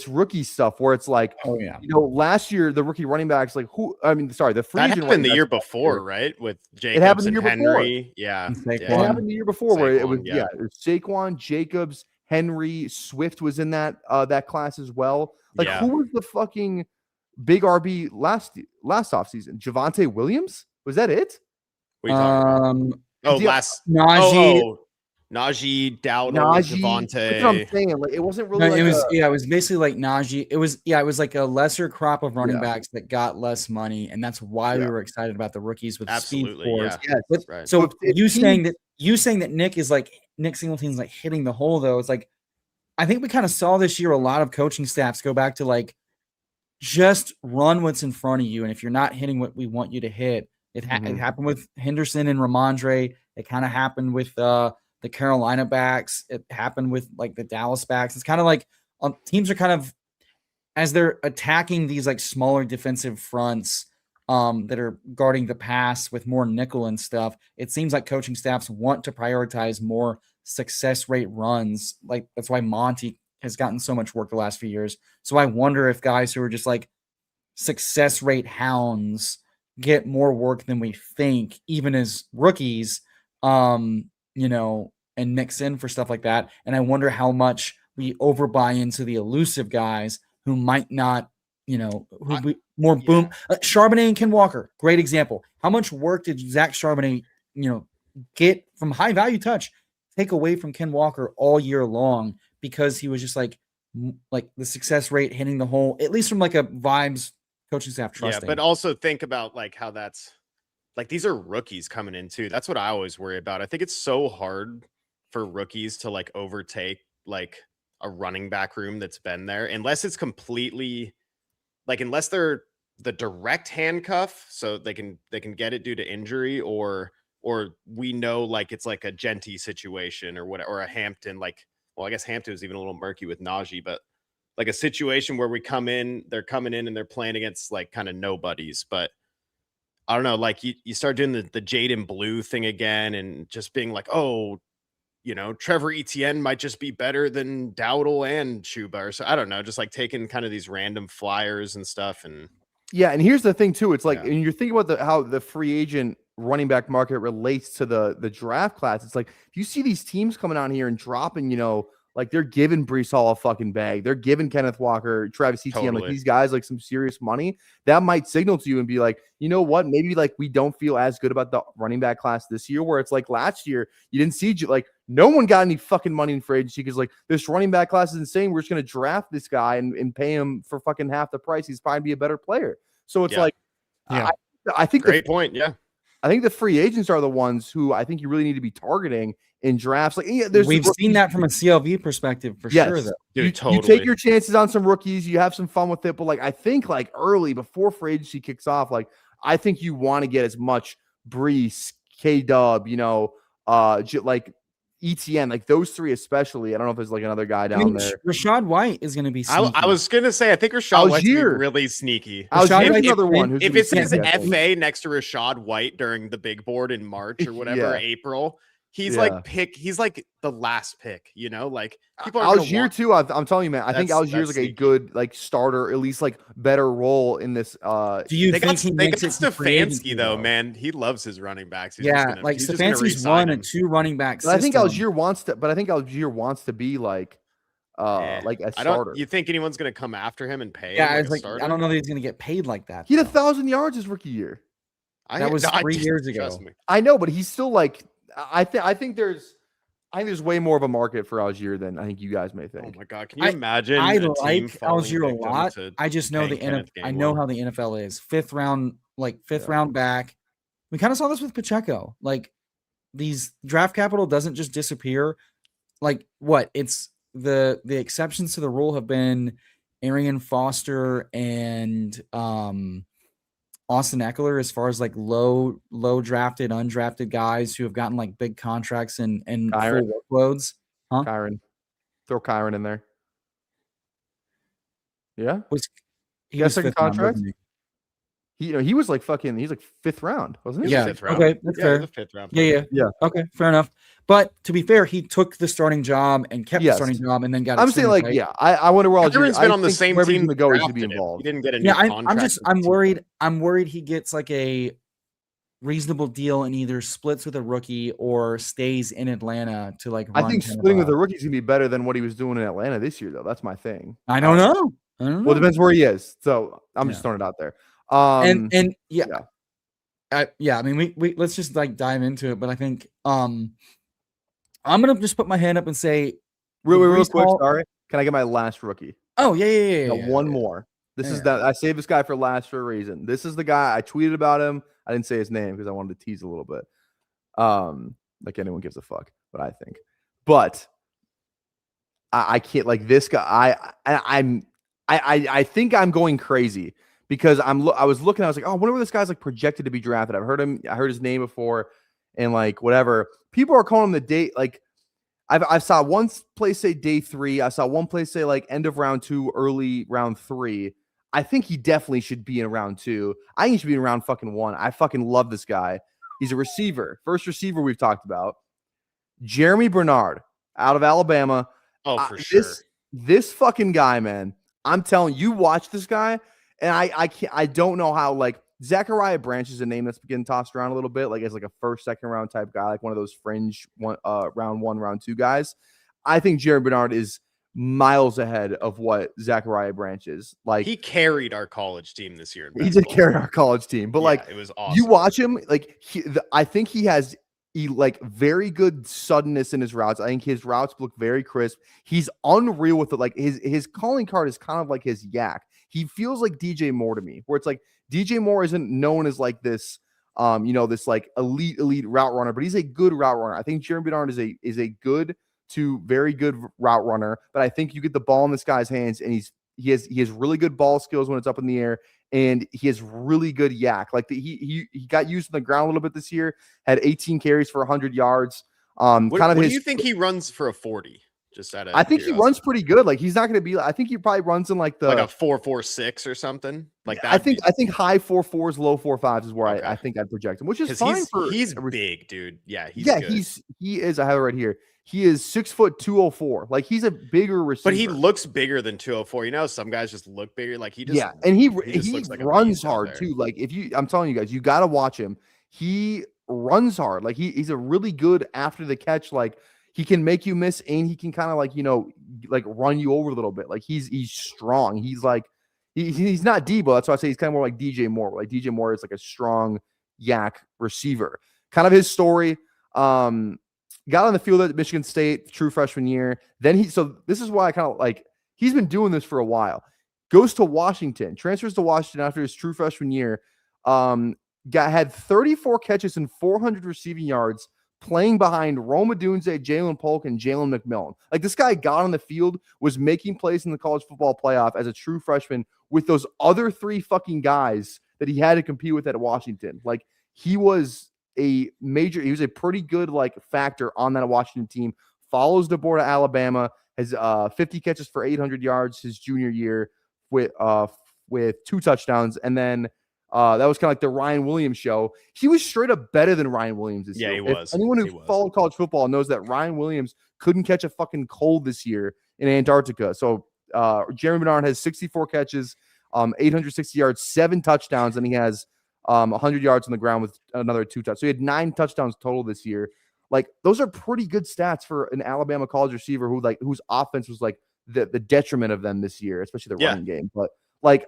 S2: rookie stuff where it's like, last year, the rookie running backs, like the free agent
S1: happened the year before, right? With Jacobs
S2: it happened
S1: and Henry. Yeah.
S2: It happened the year before where it was Saquon, Jacobs, Henry, Swift was in that class as well. Like who was the fucking big RB last offseason? Javonte Williams? Was that it?
S1: What are you talking about?
S3: Najee.
S1: Najee, Dowdle, Javonte.
S2: That's what I'm saying. Like it wasn't really.
S3: It was basically like Najee. It was like a lesser crop of running backs that got less money, and that's why we were excited about the rookies with speed force.
S1: Yeah.
S3: But,
S1: right.
S3: So you saying that Nick Singleton's like hitting the hole though, it's like I think we kind of saw this year a lot of coaching staffs go back to like just run what's in front of you, and if you're not hitting what we want you to hit, it happened with Henderson and Ramondre. It kind of happened with the Carolina backs. It happened with like the Dallas backs. It's kind of like teams are kind of, as they're attacking these like smaller defensive fronts that are guarding the pass with more nickel and stuff. It seems like coaching staffs want to prioritize more success rate runs. Like that's why Monty has gotten so much work the last few years. So I wonder if guys who are just like success rate hounds get more work than we think, even as rookies, and mix in for stuff like that. And I wonder how much we overbuy into the elusive guys who might not, boom. Charbonnet and Ken Walker, great example. How much work did Zach Charbonnet, get from high value touch, take away from Ken Walker all year long because he was just like the success rate hitting the hole, at least from like a vibes coaching staff trusting.
S1: Yeah, but also think about like how that's like these are rookies coming in too. That's what I always worry about. I think it's so hard for rookies to like overtake like a running back room that's been there, unless it's completely like, unless they're the direct handcuff, so they can get it due to injury, or we know like it's like a Genty situation or whatever, or a Hampton. Like, well, I guess Hampton was even a little murky with Najee, but like a situation where they're coming in and they're playing against like kind of nobodies. But I don't know, like you start doing the Jaden Blue thing again and just being like, oh, Trevor Etienne might just be better than Dowdle and Chuba. So I don't know, just like taking kind of these random flyers and stuff. And
S2: Yeah, and here's the thing too. It's like,
S1: Yeah.
S2: and you're thinking about how the free agent running back market relates to the draft class. It's like if you see these teams coming out here and dropping, like they're giving Brees Hall a fucking bag. They're giving Kenneth Walker, Travis Etienne, like
S1: Totally.
S2: these guys like some serious money. That might signal to you and be like, you know what? Maybe like we don't feel as good about the running back class this year, where it's like last year you didn't see like no one got any fucking money in free agency because like this running back class is insane. We're just gonna draft this guy and pay him for fucking half the price. He's probably be a better player. So it's
S1: Yeah.
S2: like,
S3: Yeah.
S2: I think
S1: Great point. Yeah.
S2: I think the free agents are the ones who I think you really need to be targeting in drafts. Like, yeah,
S3: We've seen that from a CLV perspective for sure, though.
S1: Dude,
S2: you
S1: totally.
S2: take your chances on some rookies, you have some fun with it, but like I think like early before free agency kicks off, like I think you want to get as much Brees, K-Dub, like ETN, like those three especially. I don't know if there's like another guy down there.
S3: Rashad White is going to be sneaky.
S1: I was gonna say I think Rashad White's gonna be
S2: Algier.
S1: really sneaky.
S2: Algier's
S3: White-
S2: another one. Who's
S1: If
S2: gonna
S1: it
S2: be
S1: says
S2: sneaky, I think.
S1: FA next to Rashad White during the big board in March or whatever,
S2: Yeah.
S1: April, he's
S2: Yeah.
S1: like he's like the last pick, like people are
S2: Algier too. I'm telling you, man. I think
S1: That's
S2: Algier's like a
S1: sneaky.
S2: good like starter, at least like better role in this.
S3: Do you
S1: They got,
S3: think he
S1: they
S3: makes
S1: got
S3: it to free agency,
S1: Stefanski though, man. He loves his running backs. He's
S3: Yeah,
S1: just gonna,
S3: like
S1: he's just gonna
S3: Stefanski's
S1: re-sign
S3: one
S1: him.
S3: and two running backs.
S2: But I think Algier wants to be like
S1: Yeah.
S2: like a
S1: I
S2: starter.
S1: don't. You think anyone's gonna come after him and pay?
S3: Yeah,
S1: him
S3: I was
S1: a
S3: like,
S1: starter?
S3: I don't know that he's going to get paid like that.
S2: He had
S3: though.
S2: 1,000 yards his rookie year.
S3: That was 3 years ago.
S1: Trust me.
S2: I know, but he's still like I think there's way more of a market for Algier than I think you guys may
S1: Oh
S2: think.
S1: my god, can you imagine?
S3: I
S1: a team
S3: like
S1: falling
S3: Algier a
S1: victim
S3: lot.
S1: to
S3: I just know
S1: paying
S3: the
S1: Kenneth
S3: NFL. I know
S1: Gainwell?
S3: how the NFL is. Fifth round back. We kind of saw this with Pacheco. Like these draft capital doesn't just disappear. Like what? It's the exceptions to the rule have been Arian Foster and Austin Eckler as far as like low drafted, undrafted guys who have gotten like big contracts and
S2: Kyron.
S3: full workloads. Huh?
S2: Kyron. Throw Kyron in there. Yeah.
S3: He
S2: got
S3: was
S2: second
S3: fifth round,
S2: contract?
S3: wasn't he?
S2: He was like he's like 5th round, wasn't he?
S3: Yeah.
S1: Fifth round.
S3: Okay, that's
S1: Yeah,
S3: fair.
S1: the 5th round.
S3: Yeah. Okay, fair enough. But to be fair, he took the starting job and kept the
S2: Yes.
S3: starting job and then got.
S2: I'm saying
S3: extended,
S2: like,
S3: right?
S2: yeah, I wonder where Algier.
S1: Kyron's been on the
S2: think
S1: same
S2: wherever he's
S1: team.
S2: gonna go, he should be
S1: drafted him.
S2: involved.
S1: He didn't get a new
S3: Yeah,
S1: contract.
S3: I'm worried. I'm worried he gets like a reasonable deal and either splits with a rookie or stays in Atlanta to like.
S2: I
S3: run
S2: think
S3: kind of
S2: splitting
S3: a-
S2: with the rookie's gonna be better than what he was doing in Atlanta this year, though. That's my thing.
S3: I don't know.
S2: Well, it depends where he is. So I'm just
S3: Yeah.
S2: throwing it out there.
S3: And yeah.
S2: Yeah.
S3: I mean, we let's just like dive into it. But I think I'm gonna just put my hand up and say,
S2: real
S3: Brees
S2: quick.
S3: Hall-
S2: Sorry, can I get my last rookie?
S3: oh yeah.
S2: Got one more. This is
S3: Yeah.
S2: that I saved this guy for last for a reason. This is the guy I tweeted about him. I didn't say his name because I wanted to tease a little bit. Like anyone gives a fuck, but I think. But I can't like this guy. I think I'm going crazy because I was looking. I was like, oh, I wonder where this guy's like projected to be drafted. I heard his name before, and like whatever. People are calling him the date. Like I saw one place say day 3. I saw one place say like end of round 2, early round 3. I think he definitely should be in round 2. I think he should be in round fucking 1. I fucking love this guy. He's a receiver, first receiver we've talked about. Jeremy Bernard out of Alabama.
S1: Oh, for sure.
S2: This fucking guy, man. I'm telling you, watch this guy, and I don't know how like Zachariah Branch is a name that's getting tossed around a little bit, like as like a first, second round type guy, like one of those fringe round 1, round 2 guys. I think Jeremy Bernard is miles ahead of what Zachariah Branch is. Like
S1: He carried our college team this year. In
S2: he did
S1: basketball.
S2: carry our college team, but
S1: Yeah,
S2: like
S1: it was awesome.
S2: you watch him, like I think he has like very good suddenness in his routes. I think his routes look very crisp. He's unreal with it. Like his calling card is kind of like his yak. He feels like DJ Moore to me, where it's like DJ Moore isn't known as like this, this like elite route runner, but he's a good route runner. I think Jeremy Bernard is a good to very good route runner, but I think you get the ball in this guy's hands and he has really good ball skills when it's up in the air, and he has really good yak. Like he got used on the ground a little bit this year, had 18 carries for 100 yards.
S1: What do you think he runs for a 40? Just out of
S2: I think he
S1: curiosity.
S2: runs pretty good. Like he's not going to be. I think he probably runs in like the
S1: like a 4.46 or something like that.
S2: I think high 4.4s, low 4.5s is where
S1: Okay.
S2: I think I'd project him, which is fine
S1: he's big, dude. Yeah, he's good.
S2: he is. I have it right here. He is 6 foot 204. Like he's a bigger receiver,
S1: but he looks bigger than 204. You know, some guys just look bigger. Like he just
S2: and he
S1: just looks like a
S2: runs
S1: beast out
S2: hard
S1: there.
S2: too. Like I'm telling you guys, you got to watch him. He runs hard. Like he's a really good after the catch. Like he can make you miss, and he can kind of like like run you over a little bit. Like he's strong. He's like he's not Debo. That's why I say he's kind of more like DJ Moore. Like DJ Moore is like a strong yak receiver. Kind of his story. Got on the field at Michigan State, true freshman year. Then so this is why I kind of like, he's been doing this for a while. Goes to Washington, transfers to Washington after his true freshman year. Had 34 catches and 400 receiving yards playing behind Rome Odunze, Jalen Polk, and Jalen McMillan. Like this guy got on the field, was making plays in the college football playoff as a true freshman with those other 3 fucking guys that he had to compete with at Washington. Like he was he was a pretty good like factor on that Washington team. Follows the board of Alabama, has 50 catches for 800 yards his junior year with 2 touchdowns. And then that was kind of like the Ryan Williams show. He was straight up better than Ryan Williams this year.
S1: He was.
S2: Anyone who followed college football knows that Ryan Williams couldn't catch a fucking cold this year in Antarctica. So Jeremy Bernard has 64 catches, 860 yards, 7 touchdowns, and he has 100 yards on the ground with another 2 touchdowns. So he had 9 touchdowns total this year. Like those are pretty good stats for an Alabama college receiver whose offense was like the detriment of them this year, especially the running game. But like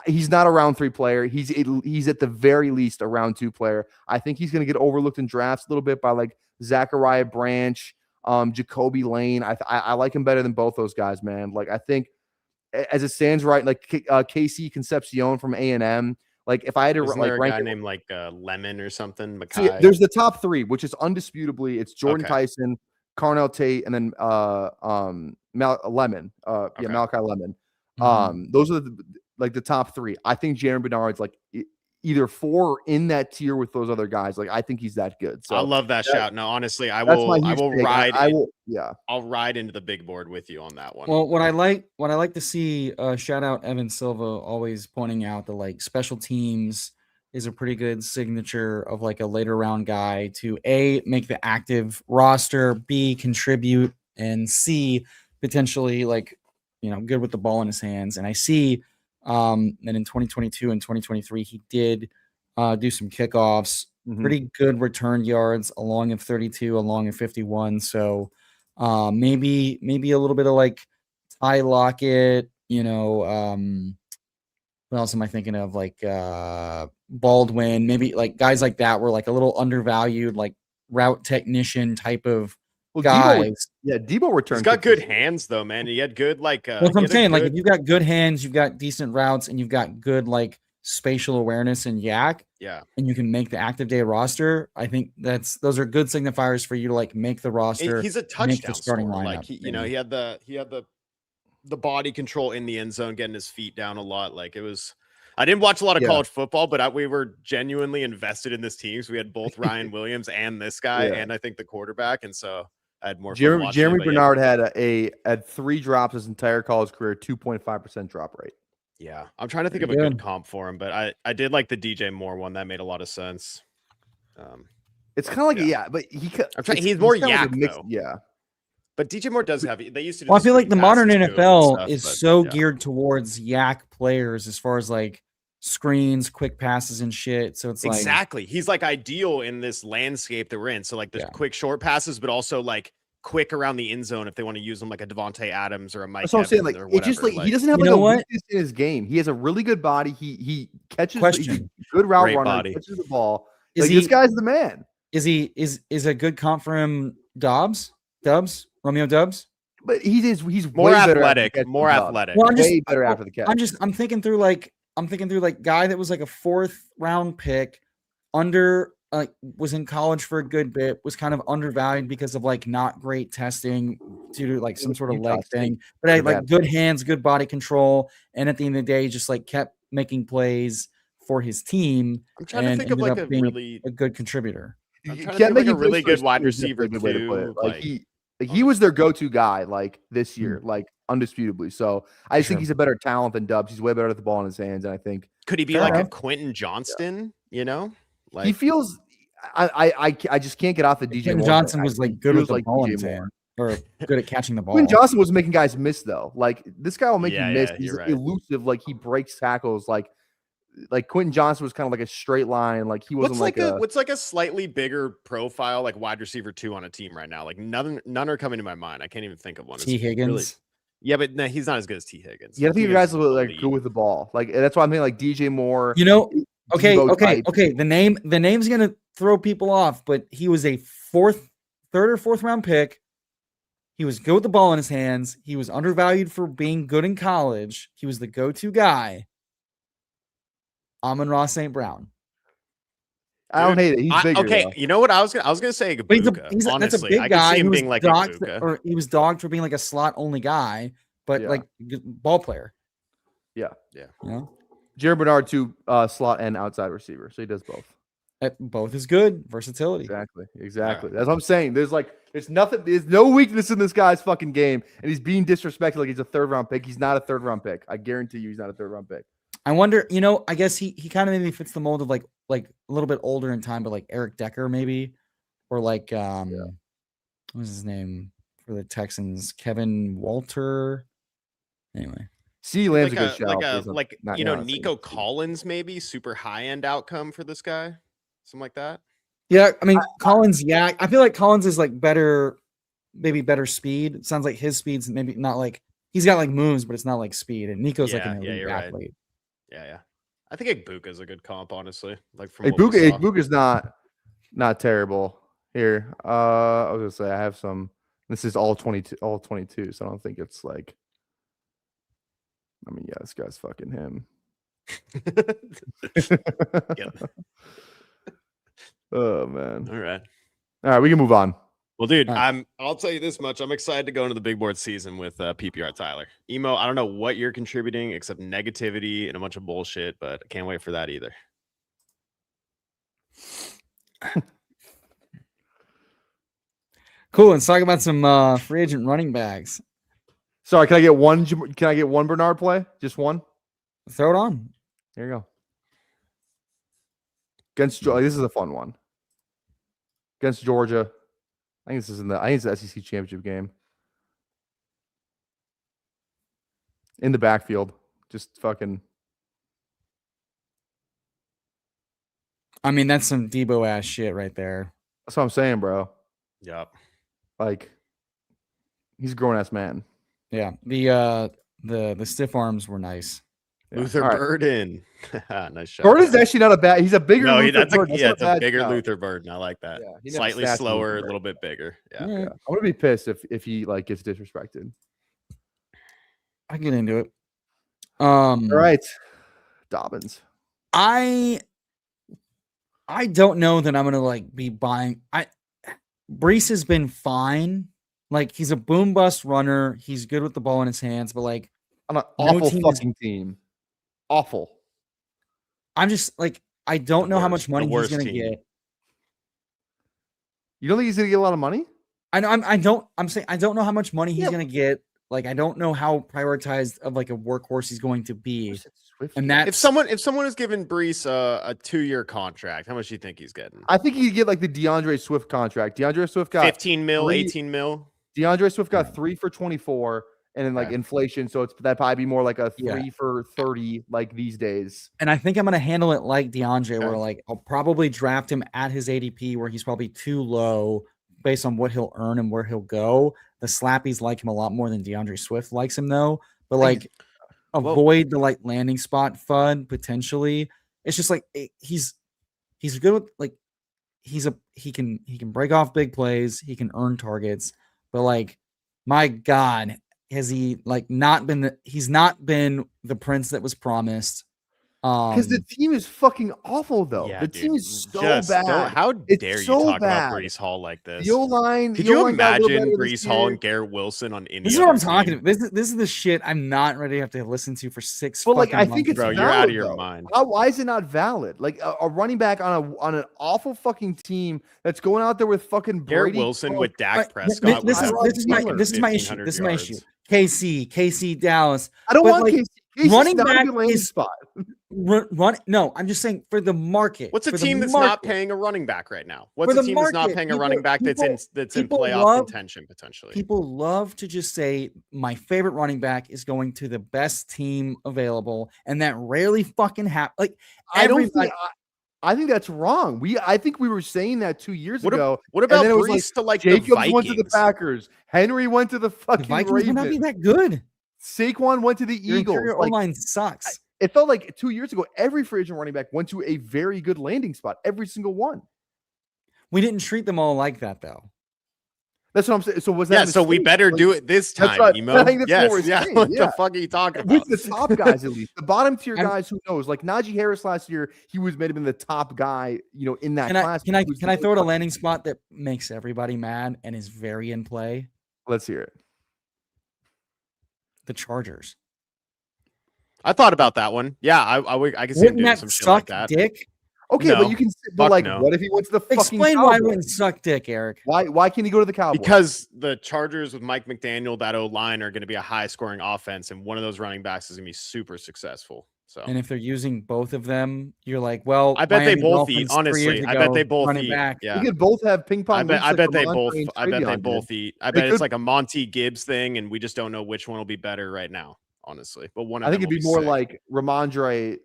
S2: he's not a round 3 player. He's at the very least a round 2 player. I think he's going to get overlooked in drafts a little bit by like Zachariah Branch, Jacoby Lane. I like him better than both those guys, man. Like I think as it stands right, like KC Concepcion from A&M. Like if I had to
S1: like rank a guy named like Lemon or something, Mackay.
S2: So there's the top 3, which is undisputably it's Jordan Tyson, Carnell Tate, and then Lemon. Malachi Lemon. Those are the top 3. I think Jaron Bernard's like either 4 or in that tier with those other guys. Like I think he's that good. So
S1: I love that shout. No, honestly, I will ride. I'll ride into the big board with you on that one.
S3: Well, what I like to see, shout out Evan Silva, always pointing out that like special teams is a pretty good signature of like a later round guy to A, make the active roster, B, contribute, and C, potentially like, good with the ball in his hands. And I see that in 2022 and 2023, he did do some kickoffs, pretty good return yards along of 32, along of 51. So maybe a little bit of like Ty Lockett, what else am I thinking of? Like Baldwin, maybe like guys like that were like a little undervalued, like route technician type of guys.
S2: Debo returned.
S1: He's got good hands though, man. He had good like.
S3: That's what I'm saying. Like if you've got good hands, you've got decent routes, and you've got good like spatial awareness and yak.
S1: Yeah.
S3: And you can make the active day roster. I think those are good signifiers for you to like make the roster.
S1: He's a touchdown
S3: starting
S1: scorer.
S3: lineup.
S1: Like he had the body control in the end zone, getting his feet down a lot. Like it was. I didn't watch a lot of college football, but we were genuinely invested in this team. So we had both Ryan Williams and this guy, and I think the quarterback, and so I had more.
S2: Jeremy Bernard had 3 drops his entire college career, 2.5% drop rate.
S1: Yeah, I'm trying to think of a good comp for him, but I did like the DJ Moore one. That made a lot of sense.
S2: It's kind of like but
S1: he's more yak though.
S2: Yeah,
S1: but DJ Moore does have. They used to.
S3: Well, I feel like the modern NFL is so geared towards yak players as far as like screens, quick passes, and shit. So it's
S1: exactly he's like ideal in this landscape that we're in. So like the quick short passes, but also like quick around the end zone if they want to use them, like a Devontae Adams or a Mike.
S2: That's what I'm saying. Like it's just like he doesn't have like a weakness in his game. He has a really good body. He catches good route runner. He catches the ball. This guy's the man.
S3: Is a good comp for him? Romeo Dubs?
S2: But he's
S1: more athletic, more athletic.
S2: Well, way better after the catch.
S3: I'm thinking through like guy that was like a 4th round pick, was in college for a good bit, was kind of undervalued because of like not great testing due to like some sort of leg thing, but had like good hands, good body control, and at the end of the day, just like kept making plays for his team.
S1: I'm trying to think of like
S3: a good contributor.
S1: I'm trying to think of like a really good wide receiver too.
S2: Like, he was their go-to guy like this year, like undisputably. So I just think he's a better talent than Dubs. He's way better at the ball in his hands, and I think
S1: Could he be
S3: Fair
S1: like a
S3: enough.
S1: Quentin Johnston? You know, like
S2: he feels. I just can't get off the DJ
S3: Quentin
S2: Moore
S3: Johnson
S2: thing.
S3: was
S2: He
S3: like good with
S2: feels
S3: the
S2: like
S3: ball in
S2: DJ
S3: his
S2: Moore.
S3: hand, or good at catching the ball.
S2: Quinn Johnson was making guys miss though. Like, this guy will make
S1: Yeah,
S2: you miss.
S1: yeah,
S2: He's
S1: you're right.
S2: elusive. Like, he breaks tackles. Like Quentin Johnson was kind of like a straight line. Like, he wasn't
S1: what's like a slightly bigger profile like wide receiver 2 on a team right now? Like none are coming to my mind. I can't even think of one.
S3: T.
S1: It's
S3: Higgins.
S1: really- yeah, but no, he's not as good as T. Higgins.
S2: Yeah, I think you guys
S1: Higgins
S2: are
S1: is
S2: like
S1: elite.
S2: good with the ball. Like, that's why I'm thinking like DJ Moore.
S3: You know, okay.
S2: Debo-type.
S3: The name's gonna throw people off, but he was a third or fourth round pick. He was good with the ball in his hands. He was undervalued for being good in college. He was the go-to guy. Amon-Ra St. Brown.
S2: I don't hate it. He's bigger.
S1: Okay,
S2: Though.
S1: you know what? I was gonna say
S3: But
S1: Ibuka.
S3: that's a
S1: Honestly,
S3: big
S1: I
S3: guy.
S1: could see him
S3: who was
S1: being like
S3: dogged,
S1: Ibuka.
S3: or he was dogged for being like a slot only guy, but
S2: Yeah.
S3: like good ball player.
S2: Yeah.
S1: Yeah.
S3: You know,
S2: Jared Bernard too, slot and outside receiver, so he does both.
S3: both is good versatility.
S2: Exactly. That's what I'm saying. There's no weakness in this guy's fucking game, and he's being disrespected like he's a third round pick. He's not a third round pick. I guarantee you, he's not a third round pick.
S3: I wonder, I guess he kind of maybe fits the mold of like a little bit older in time, but like Eric Decker maybe, or like what's his name for the Texans, Kevin Walter. Anyway,
S2: CeeDee Lamb's
S1: Like
S2: a good shout.
S1: like Nico Collins, maybe super high end outcome for this guy, something like that.
S3: yeah, I mean Collins. Yeah, I feel like Collins is like better, maybe better speed. It sounds like his speed's maybe not like he's got like moves, but it's not like speed. And Nico's like an elite athlete.
S1: Right. Yeah. I think Ibuka's a good comp, honestly. Like from
S2: Ibuka's not terrible. Here, I was gonna say I have some. This is all 22, so I don't think it's like. I mean, yeah, this guy's fucking him. Oh man.
S1: All right,
S2: we can move on.
S1: Well, dude,
S3: right.
S1: I'll tell you this much. I'm excited to go into the big board season with PPR Tyler. Emo, I don't know what you're contributing except negativity and a bunch of bullshit, but I can't wait for that either.
S3: Cool. Let's talk about some free agent running backs.
S2: Sorry, can I get one? Can I get one Bernard play? Just one?
S3: Throw it on.
S2: Here you go. Against Georgia, this is a fun one. Against Georgia, I think it's the SEC championship game. In the backfield, just fucking.
S3: I mean, that's some Debo ass shit right there.
S2: That's what I'm saying, bro.
S1: Yep.
S2: Like, he's a grown ass man.
S3: Yeah. The stiff arms were nice.
S2: Yeah.
S1: Luther
S2: All right.
S1: Burden. Nice shot.
S2: Burden's actually not a bad. He's a bigger.
S1: No,
S2: Luther
S1: that's
S2: Burden.
S1: it's a
S2: bad
S1: bigger
S2: shout.
S1: Luther Burden. I like that.
S2: Yeah, he never
S1: Slightly
S2: snapped
S1: slower,
S2: Luther
S1: a little bit bigger. Yeah.
S3: All right.
S2: Yeah. I'm gonna be pissed if he like gets disrespected.
S3: I can get into it.
S2: All right, Dobbins.
S3: I don't know that I'm gonna like be buying. Brees has been fine. Like, he's a boom bust runner. He's good with the ball in his hands, but like
S2: On an
S3: No
S2: awful
S3: team is-
S2: fucking team. Awful.
S3: I'm just like I don't
S1: The
S3: know how
S1: worst-
S3: much money
S1: the
S3: he's
S1: worst
S3: gonna
S1: team.
S3: get.
S2: You don't think he's gonna get a lot of money?
S3: I know I'm saying I don't know how much money he's
S2: Yeah.
S3: gonna get. Like, I don't know how prioritized of like a workhorse he's going to be.
S2: Swift
S3: And
S2: game.
S3: that
S1: If someone is giving Brees a 2-year contract, how much do you think he's getting?
S2: I think he'd get like the DeAndre Swift contract. DeAndre Swift got
S1: 15 mil,
S2: 3
S1: 18 mil.
S2: DeAndre Swift got 3 for 24, and then like
S1: Okay.
S2: inflation, so that'd probably be more like a 3
S3: Yeah.
S2: for 30, like these days.
S3: And I think I'm gonna handle it like DeAndre, where
S1: Okay.
S3: like I'll probably draft him at his ADP where he's probably too low based on what he'll earn and where he'll go. The slappies like him a lot more than DeAndre Swift likes him though. But like avoid the like landing spot FUD potentially. It's just like he's good with like he can break off big plays, he can earn targets, but like my God, has he like not been he's not been the prince that was promised.
S2: Because the team is fucking awful, though.
S1: Yeah,
S2: the
S1: dude.
S2: team is so
S1: Just
S2: bad.
S1: how
S2: It's
S1: dare you
S2: so
S1: talk about
S2: bad.
S1: Brees Hall like this?
S2: The O-line.
S1: Could
S2: the
S1: you
S2: O-line got a little
S1: imagine
S2: better
S1: Brees
S2: this
S1: Hall
S2: year.
S1: and Garrett Wilson on any
S3: This is
S1: other
S3: what I'm
S1: team?
S3: talking about. This is the shit I'm not ready to have to listen to for 6
S2: But like,
S3: fucking
S2: I think
S3: months.
S2: it's
S1: Bro,
S2: valid,
S1: you're out of your
S2: though.
S1: mind.
S2: Why is it not valid? Like a running back on an awful fucking team that's going out there with fucking
S1: Garrett
S2: Brady
S1: Wilson
S2: Cook.
S1: with Dak
S3: Right,
S1: Prescott.
S3: This
S1: would
S3: is
S1: have
S3: my issue.
S1: 1,500
S3: This is my issue.
S1: yards.
S3: KC, Dallas.
S2: I don't
S3: But,
S2: want
S3: like,
S2: Casey. Casey's
S3: running
S2: not
S3: back
S2: a good landing
S3: is-
S2: spot.
S3: Run. No, I'm just saying for the market.
S1: What's a
S3: for the
S1: team that's
S3: market.
S1: not paying a running back right now? What's
S3: For
S1: a
S3: the
S1: team that's not
S3: market,
S1: paying a running back that's in
S3: people
S1: playoff
S3: love-
S1: contention potentially?
S3: People love to just say my favorite running back is going to the best team available, and that rarely fucking happens. Like
S2: I think that's wrong. I think we were saying that 2 years ago.
S1: What about
S2: then it was
S1: Brees to like
S2: Jacobs
S1: the Vikings?
S2: went to the Packers. Henry went to the
S3: the
S2: fucking
S3: Vikings might not be
S2: Ravens.
S3: that good.
S2: Saquon went to the
S3: Your
S2: Eagles.
S3: interior
S2: Like,
S3: O-line sucks.
S2: it felt like 2 years ago, every free agent running back went to a very good landing spot. Every single one.
S3: We didn't treat them all like that though.
S2: That's what I'm saying. So was that?
S1: Yeah,
S2: a
S1: so we
S2: mistake?
S1: better
S2: Like,
S1: do it this
S2: that's
S1: time,
S2: what-
S1: Emo.
S2: I think that's what
S1: Yes,
S2: we're
S1: yeah.
S2: saying,
S1: What
S2: yeah.
S1: the fuck are you talking about?
S2: with the top guys at least. The bottom tier
S3: I'm-
S2: guys, who knows? Like Najee Harris last year, he was maybe been the top guy, in that
S3: Can I
S2: class.
S3: can I
S2: He was
S3: can I
S2: really
S3: throw out a
S2: top.
S3: landing spot that makes everybody mad and is very in play?
S2: Let's hear it.
S3: The Chargers.
S1: I thought about that one. Yeah, I can see him
S3: Wouldn't
S1: doing
S3: that
S1: some shit like
S3: suck
S1: that.
S3: dick?
S2: Okay,
S1: No.
S2: but you can. But
S1: Fuck
S2: like,
S1: no.
S2: what if he went to the fucking?
S3: Explain why it
S2: Cowboys?
S3: wouldn't suck dick, Eric.
S2: Why can't he go to the Cowboys?
S1: Because the Chargers with Mike McDaniel, that O line are going to be a high scoring offense, and one of those running backs is going to be super successful. So
S3: And if they're using both of them, you're like, well,
S1: I bet they
S3: Miami
S1: both eat.
S3: Dolphins 3 years
S1: Honestly, I bet
S3: ago,
S1: they both
S3: running
S1: eat.
S3: back.
S1: Yeah,
S2: we could both have ping pong.
S1: I bet.
S2: leagues
S1: I
S2: like
S1: bet they
S2: Ramondre
S1: both.
S2: and
S1: I bet they
S2: Travion
S1: both
S2: did.
S1: eat. I
S2: They
S1: bet it's
S2: could-
S1: like a Monty Gibbs thing, and we just don't know which one will be better right now. Honestly, but one of
S2: I think
S1: them
S2: it'd be
S1: will
S2: more
S1: sick.
S2: like Ramondre,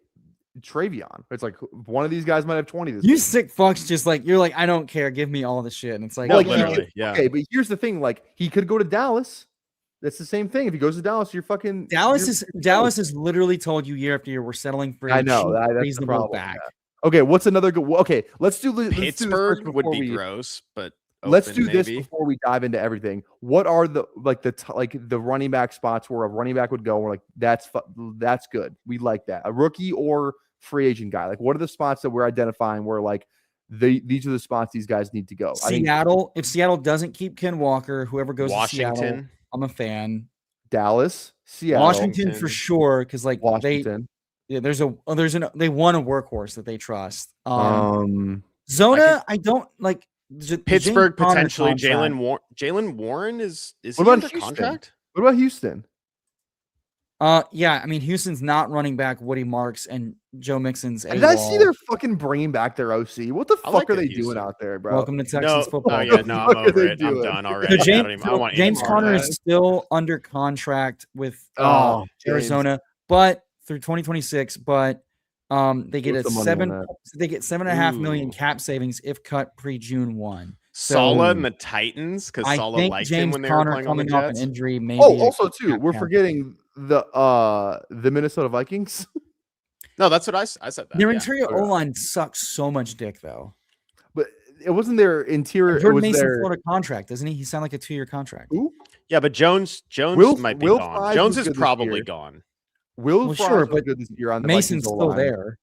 S2: Travion. It's like one of these guys might have 20 this
S3: You
S2: year.
S3: sick fucks just like you're like, I don't care, give me all the shit. And it's like,
S1: No,
S2: Like,
S3: yeah,
S1: literally, yeah.
S2: Okay, but here's the thing: like, he could go to Dallas. That's the same thing. If he goes to Dallas, you're fucking
S3: Dallas
S2: you're-
S3: has literally told you year after year we're settling for a
S2: I know,
S3: cheap,
S2: that's the
S3: reasonable
S2: problem,
S3: back.
S2: yeah. Okay, what's another good? Okay, let's do this.
S1: Pittsburgh would be
S2: we,
S1: gross, but
S2: Let's
S1: open,
S2: do this
S1: maybe.
S2: before we dive into everything. What are the the running back spots where a running back would go? We're like, that's good. We like that. A rookie or free agent guy. Like, what are the spots that we're identifying where like these are the spots these guys need to go? I think
S3: Seattle, if Seattle doesn't keep Ken Walker, whoever goes to Seattle,
S1: Washington.
S3: I'm a fan.
S2: Dallas, Seattle,
S3: Washington for sure, because like
S2: Washington.
S3: they want a workhorse that they trust.
S2: Um,
S3: Zona, I don't like. The
S1: Pittsburgh
S3: James Conner
S1: potentially.
S3: contract.
S1: Jalen Warren is
S2: What
S1: he
S2: about
S1: under
S2: Houston?
S1: contract?
S2: what about Houston?
S3: Yeah, I mean Houston's not running back Woody Marks and Joe Mixon's.
S2: Did I see
S3: AWOL.
S2: they're fucking bringing back their OC? What the
S1: I
S2: fuck
S1: like
S2: are
S1: it,
S2: they
S1: Houston.
S2: doing out there, bro?
S3: Welcome to Texans
S1: No,
S3: football.
S1: oh yeah, no, I'm
S2: What are
S1: over
S2: they
S1: it. I'm
S2: doing?
S1: done
S3: So
S1: already. I don't want
S3: James
S1: any more of
S3: Conner
S1: that.
S3: is still under contract with
S2: Oh, James.
S3: Arizona, but through 2026. But they get
S2: What's
S3: a
S2: the money on that?
S3: They get $7.5 million
S1: Ooh.
S3: cap savings if cut pre-June 1.
S1: Sala
S3: So,
S1: and the Titans because
S3: I
S1: Sala
S3: think
S1: liked him
S3: James
S1: when they were
S3: Conner
S1: playing on the
S3: coming off an
S1: Jets.
S3: injury. Maybe
S2: Oh, also too,
S3: cap
S2: we're
S3: count.
S2: forgetting the Minnesota Vikings.
S1: No, that's what I said. That,
S3: Their
S1: yeah.
S3: interior
S2: Okay.
S3: O line sucks so much dick though.
S2: But it wasn't their interior. It
S3: Jordan
S2: was
S3: Mason
S2: their
S3: Florida contract, doesn't he? He signed like a 2-year contract.
S2: who?
S1: Yeah, but Jones
S2: Will-
S1: might be
S2: Will
S1: gone.
S2: Fries
S1: Jones
S2: was
S1: is
S2: good this
S1: probably
S2: year.
S1: gone.
S2: Will
S3: Well,
S2: Fries
S3: sure,
S2: was
S3: but
S2: good this year on the
S3: Mason's
S2: Vikings
S3: still
S2: O-line.
S3: there.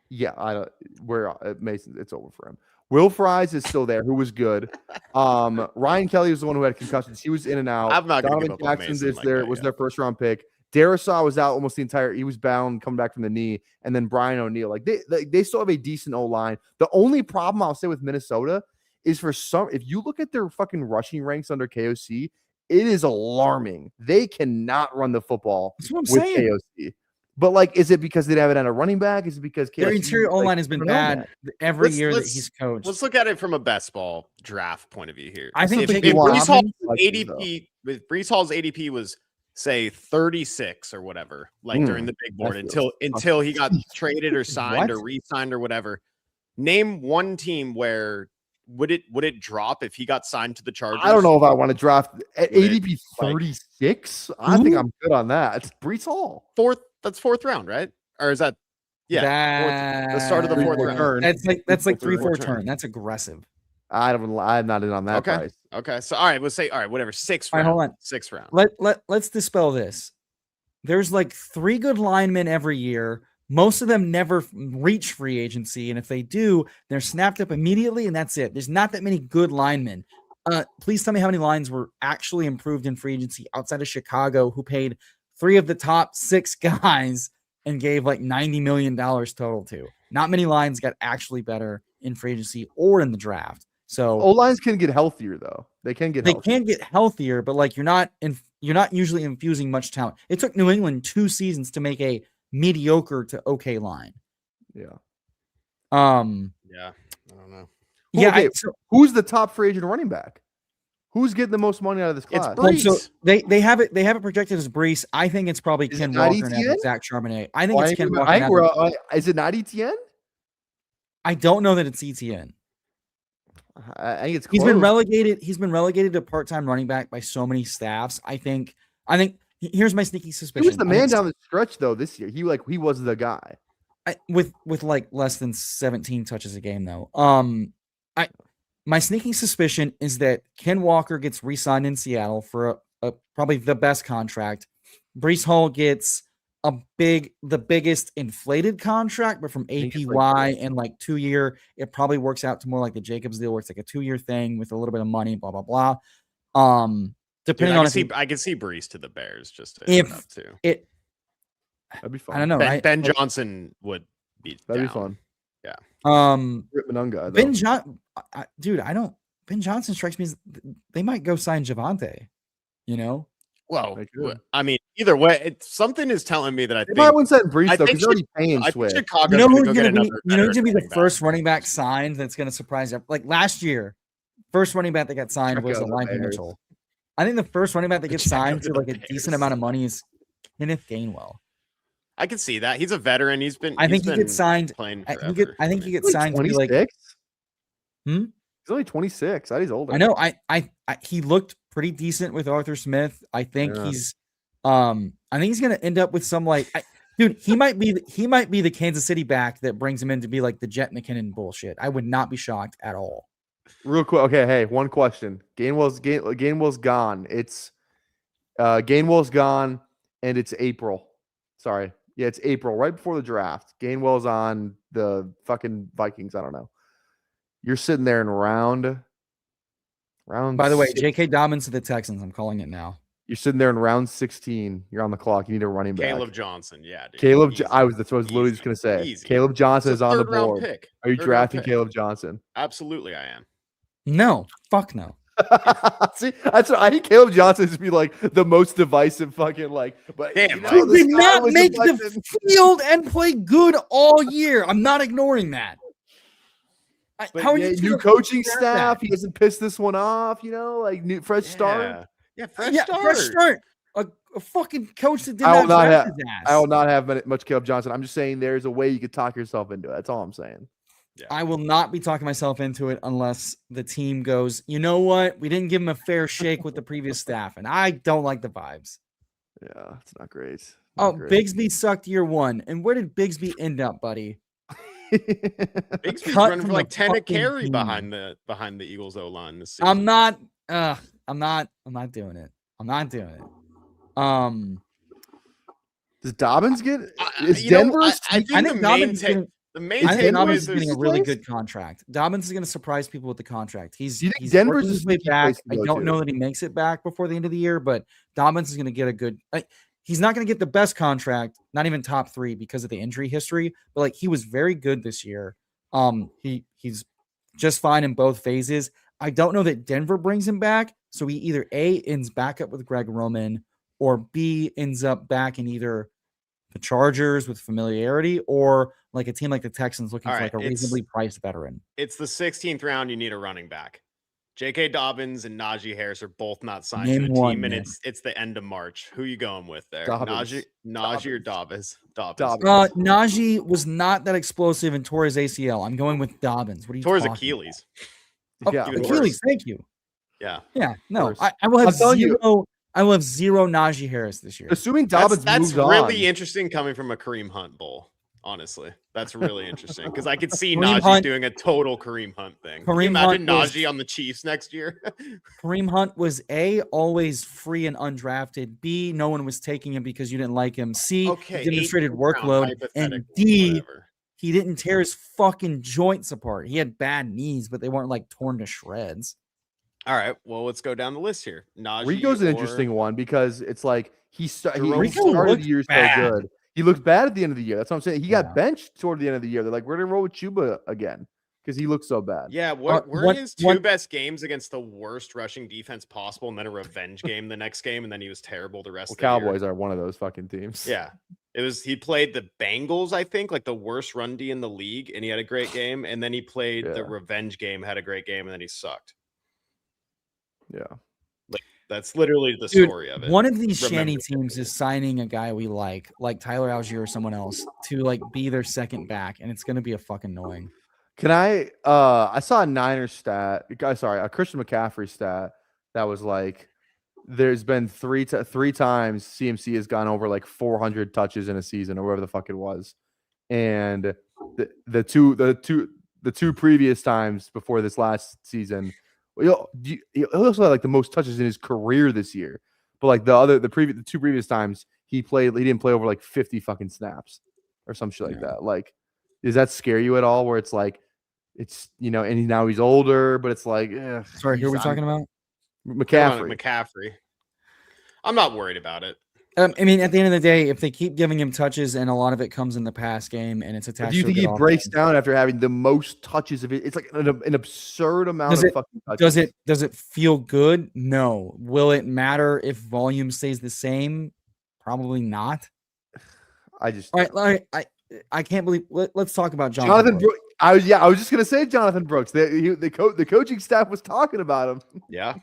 S2: Yeah, I don't. Where Mason, it's over for him. Will Fries is still there, who was good. Ryan Kelly was the one who had concussions. He was in and out.
S1: I'm not gonna
S2: Donovan
S1: give up on
S2: Jackson
S1: Mason
S2: is
S1: like
S2: there.
S1: that
S2: Was
S1: yet.
S2: their first round pick. Darisaw was out almost the entire. He was bound coming back from the knee, and then Brian O'Neill. Like they still have a decent O line. The only problem I'll say with Minnesota is for some. If you look at their fucking rushing ranks under KOC, it is alarming. They cannot run the football
S3: That's what I'm
S2: with
S3: saying.
S2: KOC. But like, is it because they haven't had a running back? Is it because
S3: Their
S2: KOC,
S3: interior O
S2: like,
S3: line has been
S2: I don't know,
S3: bad every
S1: Let's-
S3: year that
S1: let's-
S3: he's coached.
S1: Let's look at it from a best ball draft point of view here.
S3: I think
S1: if,
S3: Jacob
S1: if Brees
S3: Robinson
S1: Hall's
S2: like these, though.
S1: ADP with Brees Hall's ADP was say 36 or whatever, like during the big board
S2: that
S1: until
S2: feels
S1: he got traded or signed or
S3: What?
S1: re-signed or whatever. Name one team where would it drop if he got signed to the Chargers?
S2: I don't know if I want to draft at
S1: Would it,
S2: ADP
S1: like-
S2: 36. I think I'm good on that. It's Brees Hall.
S1: That's fourth round, right? Or is that the start of the fourth round?
S2: turn.
S3: That's like
S2: Fourth
S3: 3-4
S1: turn.
S3: turn. That's aggressive.
S2: I'm not in on that
S1: Okay.
S2: price.
S1: Okay. So all right, we'll say whatever. Sixth
S3: All right,
S1: round.
S3: hold on.
S1: Sixth round.
S3: Let's dispel this. There's like 3 good linemen every year, most of them never reach free agency. And if they do, they're snapped up immediately, and that's it. There's not that many good linemen. Please tell me how many lines were actually improved in free agency outside of Chicago, who paid 3 of the top 6 guys and gave like $90 million total to. Not many lines got actually better in free agency or in the draft. So
S2: O-lines can get healthier though. They can get
S3: healthier, but like you're not usually infusing much talent. It took New England 2 seasons to make a mediocre to okay line.
S2: Yeah.
S1: Yeah. I don't know.
S2: Okay, who's the top free agent running back? Who's getting the most money out of this class?
S1: It's Brees.
S3: So they have it projected as Brees. I think it's probably Ken Walker and Zach Charbonnet. I think it's Ken Walker.
S2: Is it not ETN?
S3: I don't know that it's ETN.
S2: I think it's close.
S3: He's been relegated to part-time running back by so many staffs. I think here's my sneaky suspicion.
S2: He was the man down the stretch though this year. He was the guy.
S3: With like less than 17 touches a game though. My sneaky suspicion is that Ken Walker gets re-signed in Seattle for a probably the best contract. Brees Hall gets the biggest inflated contract, but from APY and like 2-year, it probably works out to more like the Jacobs deal, where it's like a 2-year thing with a little bit of money, blah blah blah. Depending on
S1: I can see Brees to the Bears just to
S3: if
S1: up too.
S2: That'd be fun.
S3: I don't know.
S1: Ben Johnson would be.
S2: That'd
S1: down.
S2: Be fun.
S1: Yeah.
S2: Rip Monunga,
S3: Ben Johnson strikes me as they might go sign Javonte. You know.
S1: Well, I mean, either way, something is telling me that I think
S2: I wouldn't say Brees though, because they're already paying Swift.
S1: Chicago's
S3: who's
S1: going
S3: to be the first running back signed that's going to surprise you? Like last year, first running back that got signed was Elijah Mitchell. I think the first running back that gets signed to like a decent amount of money is Kenneth Gainwell.
S1: I can see that. He's a veteran. He gets
S3: signed. I think he gets signed to be like.
S2: He's only 26. He's older.
S3: I know. He looked pretty decent with Arthur Smith. I think he's going to end up with some like dude, he might be the Kansas City back that brings him in to be like the Jet McKinnon bullshit. I would not be shocked at all.
S2: Real quick. Okay, hey, one question. Gainwell's gone. It's Gainwell's gone and it's April. Sorry. Yeah, it's April, right before the draft. Gainwell's on the fucking Vikings. I don't know. You're sitting there in round.
S3: By the way, J.K. Dobbins to the Texans. I'm calling it now.
S2: You're sitting there in round 16. You're on the clock. You need a running back.
S1: Caleb Johnson. Yeah, dude.
S2: That's what I was literally just gonna say.
S1: Easy.
S2: Caleb Johnson is on the board.
S1: Pick.
S2: Are you drafting Caleb Johnson?
S1: Absolutely, I am.
S3: No, fuck no.
S2: See, that's what I think. Caleb Johnson to be like the most divisive fucking like. But
S1: damn,
S3: he did not make the field and play good all year. I'm not ignoring that.
S2: How are you new coaching staff? He hasn't pissed this one off. You know, like new fresh start.
S1: Yeah, fresh
S3: start. A fucking coach that did
S2: I will
S3: not
S2: have much Caleb Johnson. I'm just saying there's a way you could talk yourself into it. That's all I'm saying.
S1: Yeah.
S3: I will not be talking myself into it unless the team goes, you know what? We didn't give him a fair shake with the previous staff, and I don't like the vibes.
S2: Yeah, it's not great.
S3: Bigsby sucked year 1. And where did Bigsby end up, buddy?
S1: Bigsby's running for like 10 a carry behind the Eagles O-line this season.
S3: I'm not doing it. I'm not doing it.
S2: Does Dobbins get? Is Denver?
S1: I think Dobbins
S3: is getting a really good contract. Dobbins is going to surprise people with the contract. He's
S2: Denver's
S3: his way back. I don't know that he makes it back before the end of the year, but Dobbins is going to get a good. He's not going to get the best contract, not even top 3 because of the injury history. But like he was very good this year. He's just fine in both phases. I don't know that Denver brings him back. So he either A, ends back up with Greg Roman, or B, ends up back in either the Chargers with familiarity or like a team like the Texans looking for like a reasonably priced veteran.
S1: It's the 16th round. You need a running back. J.K. Dobbins and Najee Harris are both not signed to the team, and it's the end of March. Who are you going with there? Najee or Dobbins?
S3: Najee was not that explosive and tore his ACL. I'm going with Dobbins. What are you
S1: tore his Achilles.
S3: Achilles. Thank you.
S1: Yeah.
S3: No, I will have zero. I will have 0 Najee Harris this year.
S2: Assuming Dobbins
S1: that's
S2: moves
S1: really
S2: on.
S1: interesting coming from a Kareem Hunt bull. Honestly, that's really interesting because I could see
S3: Kareem
S1: Najee
S3: Hunt-
S1: doing a total Kareem Hunt thing. Can you
S3: Kareem
S1: imagine
S3: Hunt was-
S1: Najee on the Chiefs next year?
S3: Kareem Hunt was A, always free and undrafted. B, no one was taking him because you didn't like him. C,
S1: Okay,
S3: he demonstrated
S1: 18th round,
S3: workload. And
S1: hypothetically,
S3: D,
S1: whatever.
S3: he didn't tear his fucking joints apart. He had bad knees, but they weren't like torn to shreds.
S1: All right, well, let's go down the list here. Najee
S2: Rico's an
S1: or
S2: interesting one because it's like he
S1: Jerome
S3: Rico
S2: started
S3: looked
S2: the year
S3: bad.
S2: so good. He looked bad at the end of the year. That's what I'm saying. He
S3: Yeah.
S2: got benched toward the end of the year. They're like, we're gonna roll with Chuba again because he looked so bad.
S1: Yeah, weren't
S3: what-
S1: his two
S3: what-
S1: best games against the worst rushing defense possible, and then a revenge game the next game, and then he was terrible the rest
S2: Well,
S1: of the year.
S2: Cowboys are one of those fucking teams.
S1: Yeah. It was he played the Bengals, I think, like the worst run D in the league, and he had a great game. And then he played the
S2: Yeah.
S1: revenge game, had a great game, and then he sucked.
S2: Yeah.
S1: That's literally the
S3: Dude,
S1: story of it.
S3: one of these
S1: Remember
S3: shanty
S1: it.
S3: teams is signing a guy we like Tyler Algier or someone else, to like be their second back, and it's gonna be a fucking annoying.
S2: Can I saw a Niners stat, a Christian McCaffrey stat that was like there's been three times CMC has gone over like 400 touches in a season or whatever the fuck it was. And the two previous times before this last season, he also had like the most touches in his career this year. But like the two previous times he didn't play over like 50 fucking snaps or some shit like that. Like, does that scare you at all? Where it's like, it's and now he's older, but it's like,
S3: Sorry, who are we talking about?
S1: McCaffrey. I'm not worried about it.
S3: I mean, at the end of the day, if they keep giving him touches and a lot of it comes in the pass game and it's attached,
S2: do you
S3: to
S2: think
S3: a
S2: he
S3: good
S2: breaks
S3: offense,
S2: down after having the most touches of it? It's like an absurd amount of fucking touches.
S3: Does it feel good? No. Will it matter if volume stays the same? Probably not.
S2: I just
S3: All right, I can't believe. Let's talk about
S2: Jonathan Brooks. I was just gonna say Jonathan Brooks. The coaching staff was talking about him.
S1: Yeah.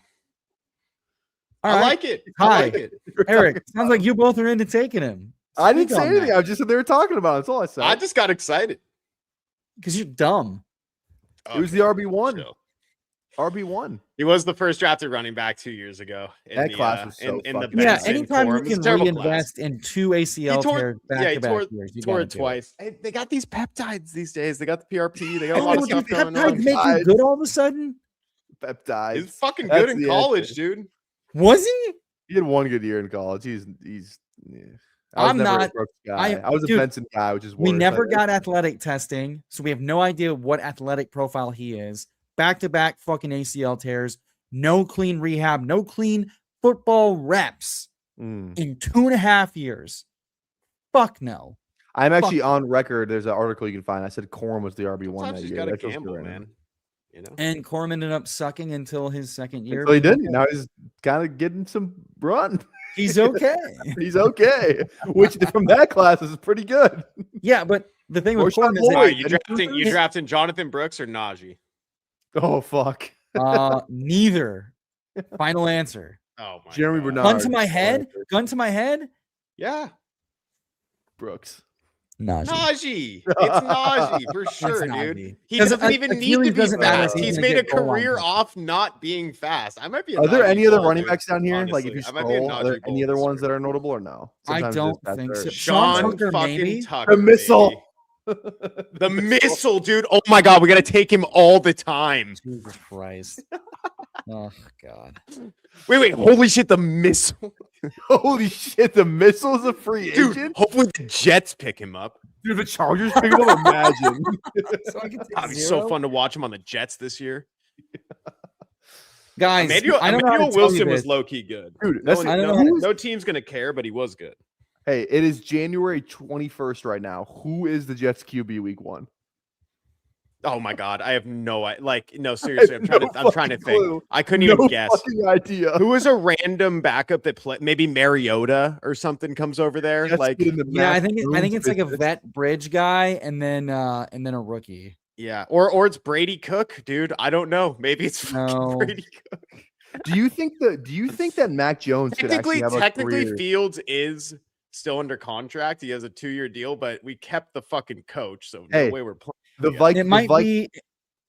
S3: All
S1: I
S3: right.
S1: like it.
S3: Hi.
S1: I like it.
S3: Eric, sounds like you both are into taking him.
S2: I didn't say anything. I was just said they were talking about it. That's all I said.
S1: I just got excited.
S3: Because you're dumb.
S2: It was the RB1. RB1.
S1: He was the first drafted running back 2 years ago.
S2: That class was so
S1: in the
S2: fucking
S3: Yeah,
S1: Benson
S3: anytime you
S1: form. It's a
S3: can
S1: terrible
S3: reinvest
S1: class.
S3: in two ACL tears back-to-back years, you
S1: tore
S3: gotta
S1: it
S3: do
S1: twice. Hey, they got these peptides these days. They got the PRP. They got a
S3: Oh,
S1: lot of
S3: dude,
S1: stuff going
S3: peptides
S1: on.
S3: make you good all of a sudden?
S2: Peptides.
S1: He's fucking
S2: That's
S1: good in
S2: the
S1: college,
S2: answer.
S1: dude.
S3: Was he?
S2: He had one good year in college. He's. Yeah. I was
S3: I'm
S2: never
S3: not-
S2: a Brooks guy. I was a
S3: dude,
S2: Benson guy, which is
S3: We
S2: worse.
S3: never got athletic testing, so we have no idea what athletic profile he is. Back-to-back fucking ACL tears, no clean rehab, no clean football reps in 2.5 years. Fuck no.
S2: I'm actually on record. There's an article you can find. I said Corum was the RB1
S1: Sometimes
S2: that
S1: you
S2: year.
S1: got to
S2: That feels
S1: gamble,
S2: good right now.
S1: man. You know.
S3: And Corum ended up sucking until his second year.
S2: Until he didn't. Now he's kind of getting some run.
S3: He's okay.
S2: He's okay, which from that class is pretty good.
S3: Yeah, but the thing with
S2: Marshawn
S3: Corum is
S2: Lloyd.
S1: All
S3: that
S1: right, you drafting Jonathan Brooks or Najee?
S2: Oh fuck,
S3: neither. Final answer.
S1: Oh my
S2: Jeremy
S1: God.
S2: Bernard.
S3: Gun to my head. Gun to my head.
S1: Yeah.
S2: Brooks.
S3: Najee.
S1: Najee. It's Najee for sure,
S3: Najee.
S1: dude. He
S3: 'Cause
S1: doesn't even need
S3: Achilles
S1: to be
S3: doesn't matter.
S1: fast.
S3: He's
S1: He's
S3: gonna
S1: made a
S3: get goal line
S1: career
S3: touch.
S1: off not being fast. I might be.
S2: Are there any other running
S1: dude,
S2: backs down here? Like if you
S1: honestly. I might be a
S2: scroll, are there
S1: Najee
S2: any
S1: bull
S2: other
S1: this
S2: ones
S1: year.
S2: that are notable or no?
S3: I
S2: Sometimes
S3: don't
S2: it's that
S3: think
S2: there.
S3: so.
S1: Sean
S3: Tucker,
S1: fucking
S3: maybe?
S1: Tucker,
S2: The missile.
S1: baby. The missile, dude. Oh my God, we got to take him all the time.
S3: Jesus Christ. Oh God.
S1: Wait. Holy shit, the missile.
S2: Holy shit, the missile is a free
S1: Dude,
S2: agent.
S1: hopefully the Jets pick him up.
S2: Dude, the Chargers pick him up. Imagine.
S3: So I can take
S1: That'd be
S3: zero?
S1: so fun to watch him on the Jets this year.
S3: Guys,
S1: Emmanuel,
S3: I don't know how to
S1: Emmanuel
S3: tell you
S1: Wilson was
S3: this.
S1: low key good.
S2: Dude,
S1: No,
S2: that's
S3: I don't know
S2: who is-
S1: no team's gonna care, but he was good.
S2: Hey, it is January 21st right now. Who is the Jets QB week 1?
S1: Oh my God, I have no idea. Like, no, seriously, I'm trying to
S2: fucking
S1: think.
S2: clue.
S1: I couldn't even
S2: No
S1: guess.
S2: fucking idea.
S1: Who was a random backup that played? Maybe Mariota or something comes over there.
S2: Jets
S1: Like,
S2: get in the
S3: Yeah, I
S2: Matt
S3: think
S2: Jones
S3: it's like a
S2: business.
S3: vet bridge guy and then a rookie.
S1: yeah, or it's Brady Cook, dude. I don't know. Maybe it's fucking
S3: No.
S1: Brady Cook.
S2: Do you think that Mac Jones could actually have a
S1: Technically,
S2: career?
S1: Fields is still under contract. He has a 2-year deal, but we kept the fucking coach, so
S2: Hey,
S1: no way we're playing.
S2: The
S1: Yeah.
S2: Vikings.
S3: It might be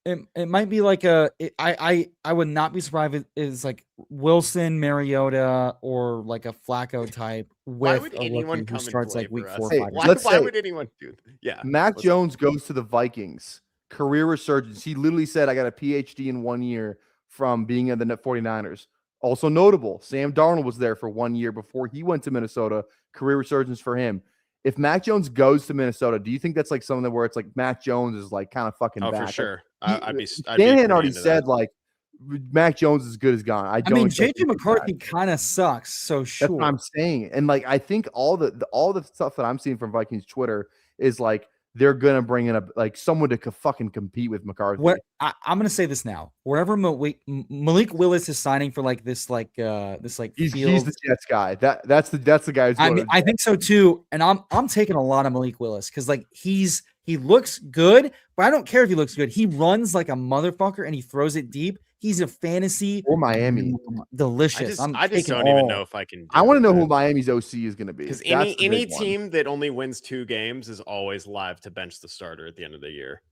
S3: It might be like I would not be surprised if it's like Wilson, Mariota, or like a Flacco type
S1: Why
S3: with
S1: would
S3: a
S1: anyone
S3: rookie who
S1: come and
S3: starts
S1: play
S3: like week
S1: for
S3: 4 or
S1: us?
S2: Hey,
S3: 5.
S1: Why,
S2: let's
S1: why
S2: say
S1: would anyone do that? Yeah.
S2: Mac
S1: what's up?
S2: Jones goes to the Vikings. Career resurgence. He literally said, I got a PhD in 1 year from being at the 49ers. Also notable, Sam Darnold was there for 1 year before he went to Minnesota. Career resurgence for him. If Mac Jones goes to Minnesota, do you think that's like something where it's like Mac Jones is like kind of fucking
S1: Oh,
S2: back?
S1: for
S2: Like,
S1: sure. I'd be
S2: Shanahan
S1: pretty
S2: already
S1: into
S2: said
S1: that.
S2: like Mac Jones is good as gone. I
S3: I
S2: don't
S3: mean,
S2: expect
S3: JJ
S2: him to be back.
S3: McCarthy kind of sucks, so
S2: That's
S3: sure.
S2: what I'm saying. And like I think all the stuff that I'm seeing from Vikings Twitter is like they're gonna bring in like someone to fucking compete with McCarthy.
S3: What I'm gonna say this now. Wherever Malik Willis is signing for like this
S2: He's
S3: field.
S2: the Jets guy. That's the guy who's
S3: I
S2: going
S3: mean,
S2: to
S3: I think so too. And I'm taking a lot of Malik Willis because like he looks good, but I don't care if he looks good. He runs like a motherfucker and he throws it deep. He's a fantasy
S2: or Miami.
S3: delicious.
S1: I just
S3: taking
S1: don't even
S3: all.
S1: know if I can.
S2: I want to
S1: it,
S2: know
S1: man.
S2: who Miami's OC is going to be.
S1: Because
S2: That's the
S1: any
S2: big one.
S1: team that only wins 2 games is always live to bench the starter at the end of the year.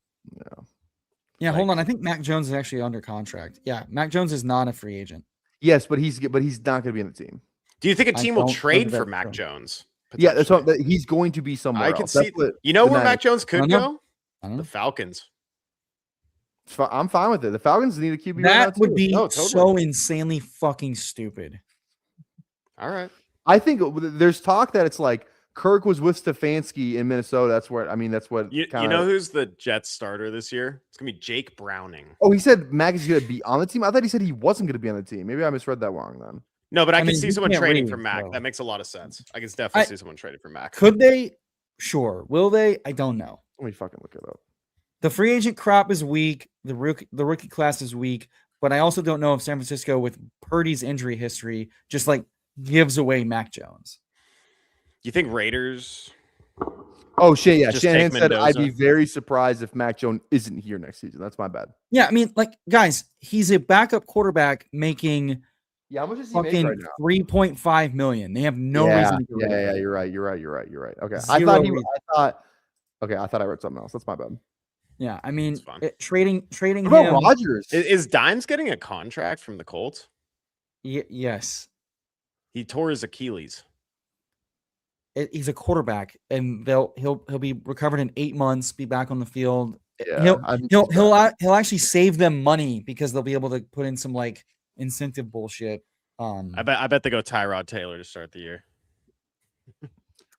S3: Yeah,
S1: Like-
S3: hold on. I think Mac Jones is actually under contract. Yeah, Mac Jones is not a free agent.
S2: Yes, but he's not going to be in the team.
S1: Do you think a
S3: I
S1: team will
S3: don't
S1: trade
S3: think
S1: for
S3: that's
S1: Mac
S3: true.
S1: Jones?
S2: Yeah, that's
S1: potentially?
S2: what he's going to be somewhere.
S1: I could
S2: else.
S1: see.
S2: That's what
S1: You know
S2: the
S1: where Mac
S2: Niners-
S1: Jones could go?
S3: I don't know.
S1: The Falcons.
S2: I'm fine with it. The Falcons need a QB. right
S3: That
S2: now,
S3: would
S2: too.
S3: be
S1: No, totally.
S3: so insanely fucking stupid.
S1: All right.
S2: I think there's talk that it's like Kirk was with Stefanski in Minnesota. That's where that's what
S1: You know who's the Jets starter this year? It's gonna be Jake Browning.
S2: Oh, he said Mac is going to be on the team. I thought he said he wasn't going to be on the team. Maybe I misread that wrong then.
S1: No, but I
S3: I
S1: can
S3: mean,
S1: see
S3: you
S1: someone
S3: can't
S1: trading
S3: read,
S1: for Mac.
S3: so.
S1: That makes a lot of sense. I can definitely see someone trading for Mac.
S3: Could they? Sure. Will they? I don't know.
S2: Let me fucking look it up.
S3: The free agent crop is weak. The rookie class is weak. But I also don't know if San Francisco, with Purdy's injury history, just like gives away Mac Jones.
S1: You think Raiders?
S2: Oh shit! Yeah,
S1: Just
S2: Shanahan
S1: take
S2: said I'd be
S1: Mendoza?
S2: very surprised if Mac Jones isn't here next season. That's my bad.
S3: Yeah, I mean, like, guys, he's a backup quarterback making
S2: Yeah, how much does he make
S3: fucking
S2: right now?
S3: $3.5 million. They have no
S2: yeah,
S3: reason to get rid of
S2: yeah,
S3: him.
S2: you're right. Okay,
S3: Zero
S2: I
S3: reason.
S2: thought I wrote something else. That's my bad.
S3: Yeah, I mean,
S1: That's fine.
S3: trading
S2: What about
S3: him.
S2: Rodgers?
S1: Is Dimes getting a contract from the Colts?
S3: Yes,
S1: He tore his Achilles.
S3: he's a quarterback, and he'll be recovered in 8 months, be back on the field.
S2: Yeah,
S3: He'll actually save them money because they'll be able to put in some like incentive bullshit.
S1: I bet they go Tyrod Taylor to start the year.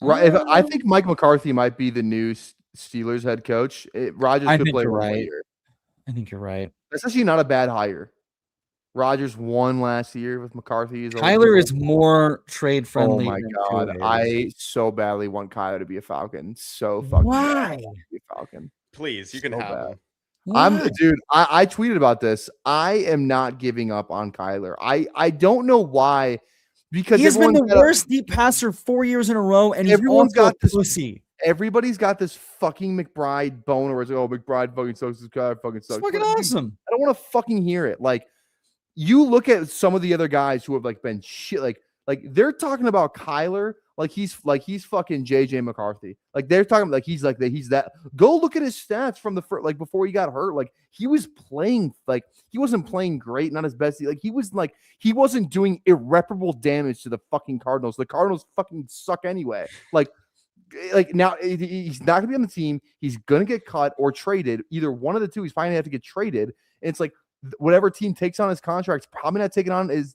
S2: Right. I think Mike McCarthy might be the new Steelers head coach. Rodgers
S3: I
S2: could
S3: think
S2: play
S3: you're
S2: one more
S3: right.
S2: year.
S3: I think you're right.
S2: That's actually not a bad hire. Rodgers won last year with McCarthy.
S3: Kyler is more trade
S2: Oh
S3: friendly.
S2: my
S3: than
S2: god!
S3: Tua is.
S2: I so badly want Kyler to be a Falcon. So fucking
S3: Why?
S2: bad to be a Falcon.
S1: Please, you can
S2: So
S1: have
S2: bad.
S1: him.
S3: Why?
S2: Dude. I tweeted about this. I am not giving up on Kyler. I don't know why. Because
S3: He has been
S2: everyone's
S3: the
S2: got
S3: worst deep passer 4 years in a row, and he's
S2: Everyone's
S3: also
S2: got
S3: a
S2: this-
S3: pussy.
S2: everybody's got this fucking McBride boner where it's like, oh, McBride fucking sucks. This guy fucking
S3: It's
S2: sucks.
S3: fucking
S2: But, dude,
S3: awesome.
S2: I don't want to fucking hear it. Like, you look at some of the other guys who have like been shit. Like they're talking about Kyler like he's fucking JJ McCarthy. Like they're talking like he's that. Go look at his stats from the first, like before he got hurt. Like he was playing like he wasn't playing great, not his best. Like he wasn't doing irreparable damage to the fucking Cardinals. The Cardinals fucking suck anyway. Like now he's not gonna be on the team. He's gonna get cut or traded. Either one of the two. He's finally have to get traded. And it's like whatever team takes on his contract is probably not taking on is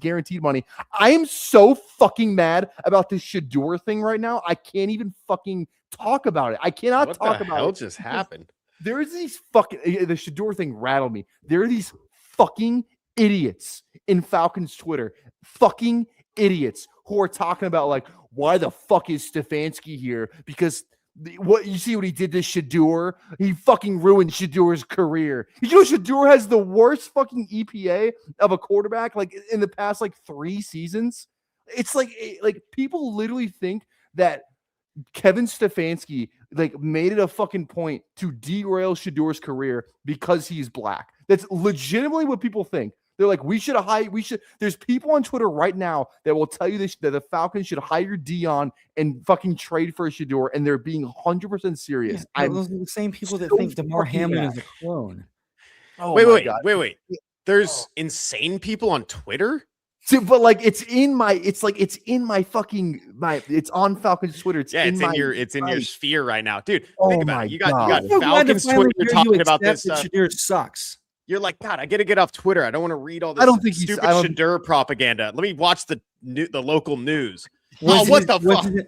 S2: guaranteed money. I am so fucking mad about this Shador thing right now. I can't even fucking talk about it. I cannot
S1: What
S2: talk
S1: the
S2: about
S1: hell
S2: it.
S1: just happened?
S2: There is these fucking the Shador thing rattled me. There are these fucking idiots in Falcons Twitter, fucking idiots who are talking about like, why the fuck is Stefanski here? Because what you see what he did to Shador? He fucking ruined Shador's career. You know Shador has the worst fucking EPA of a quarterback like in the past like 3 seasons. It's like people literally think that Kevin Stefanski like made it a fucking point to derail Shador's career because he's black. That's legitimately what people think. They're like, there's people on Twitter right now that will tell you this, that the Falcons should hire Dion and fucking trade for Shador, and they're being 100% serious.
S3: Yeah, those are the same people that
S2: so
S3: think DeMar
S2: fucking
S3: Hamlin
S2: mad.
S3: is a clone.
S2: Oh
S1: wait,
S2: my
S1: wait,
S2: God.
S1: wait, wait. There's insane people on Twitter.
S2: So, but like it's in my fucking it's on Falcons Twitter. It's
S1: Yeah,
S2: in my
S1: it's in your
S2: site.
S1: sphere right now, dude.
S2: Oh
S1: Think about
S2: my
S1: it. You got
S2: God.
S3: I'm so glad to
S1: Falcons
S3: finally
S1: Twitter
S3: hear you
S1: talking about
S3: accept
S1: this
S3: that
S1: stuff.
S3: Shedeur sucks.
S1: You're like, God, I gotta get off Twitter. I don't want to read all this
S2: I don't think
S1: stupid
S2: I don't-
S1: Shedeur propaganda. Let me watch the local news.
S3: Was
S1: What
S3: his-
S1: the
S3: was
S1: fuck?
S3: his-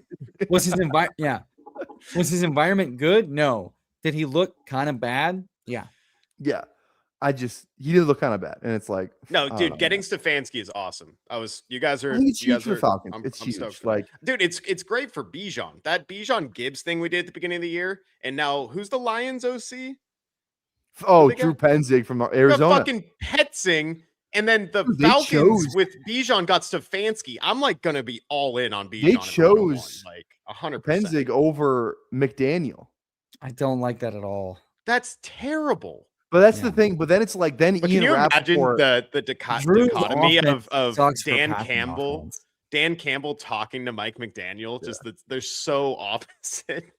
S3: Was his environment good? No. Did he look kind of bad? Yeah.
S2: Yeah. He did look kind of bad. And it's like,
S1: No,
S2: I don't
S1: dude,
S2: know,
S1: getting
S2: man.
S1: Stefanski is awesome. You guys are
S2: I think it's
S1: you
S2: huge
S1: guys
S2: for the
S1: are
S2: Falcons. It's
S1: I'm
S2: huge.
S1: stoked for that.
S2: Like,
S1: Dude, it's great for Bijan. That Bijan Gibbs thing we did at the beginning of the year. And now who's the Lions OC?
S2: oh,
S1: they
S2: Drew
S1: got?
S2: Penzig from
S1: Got
S2: Arizona.
S1: fucking Petzing. And then the
S2: Dude, they
S1: Falcons
S2: chose-
S1: with Bijan got Stefanski. I'm like gonna be all in on Bijan.
S2: They
S1: if they're gonna win,
S2: chose
S1: like 100%.
S2: Penzig over McDaniel.
S3: I don't like that at all.
S1: That's terrible.
S2: But that's
S3: Yeah.
S2: the thing. But then it's like then
S1: But
S2: Ian
S1: can you imagine
S2: Rappaport,
S1: the
S3: Drew's
S1: dichotomy
S3: offense
S1: of
S3: sucks for
S1: Dan
S3: passing
S1: Campbell?
S3: offense.
S1: Dan Campbell talking to Mike McDaniel, just that they're so opposite.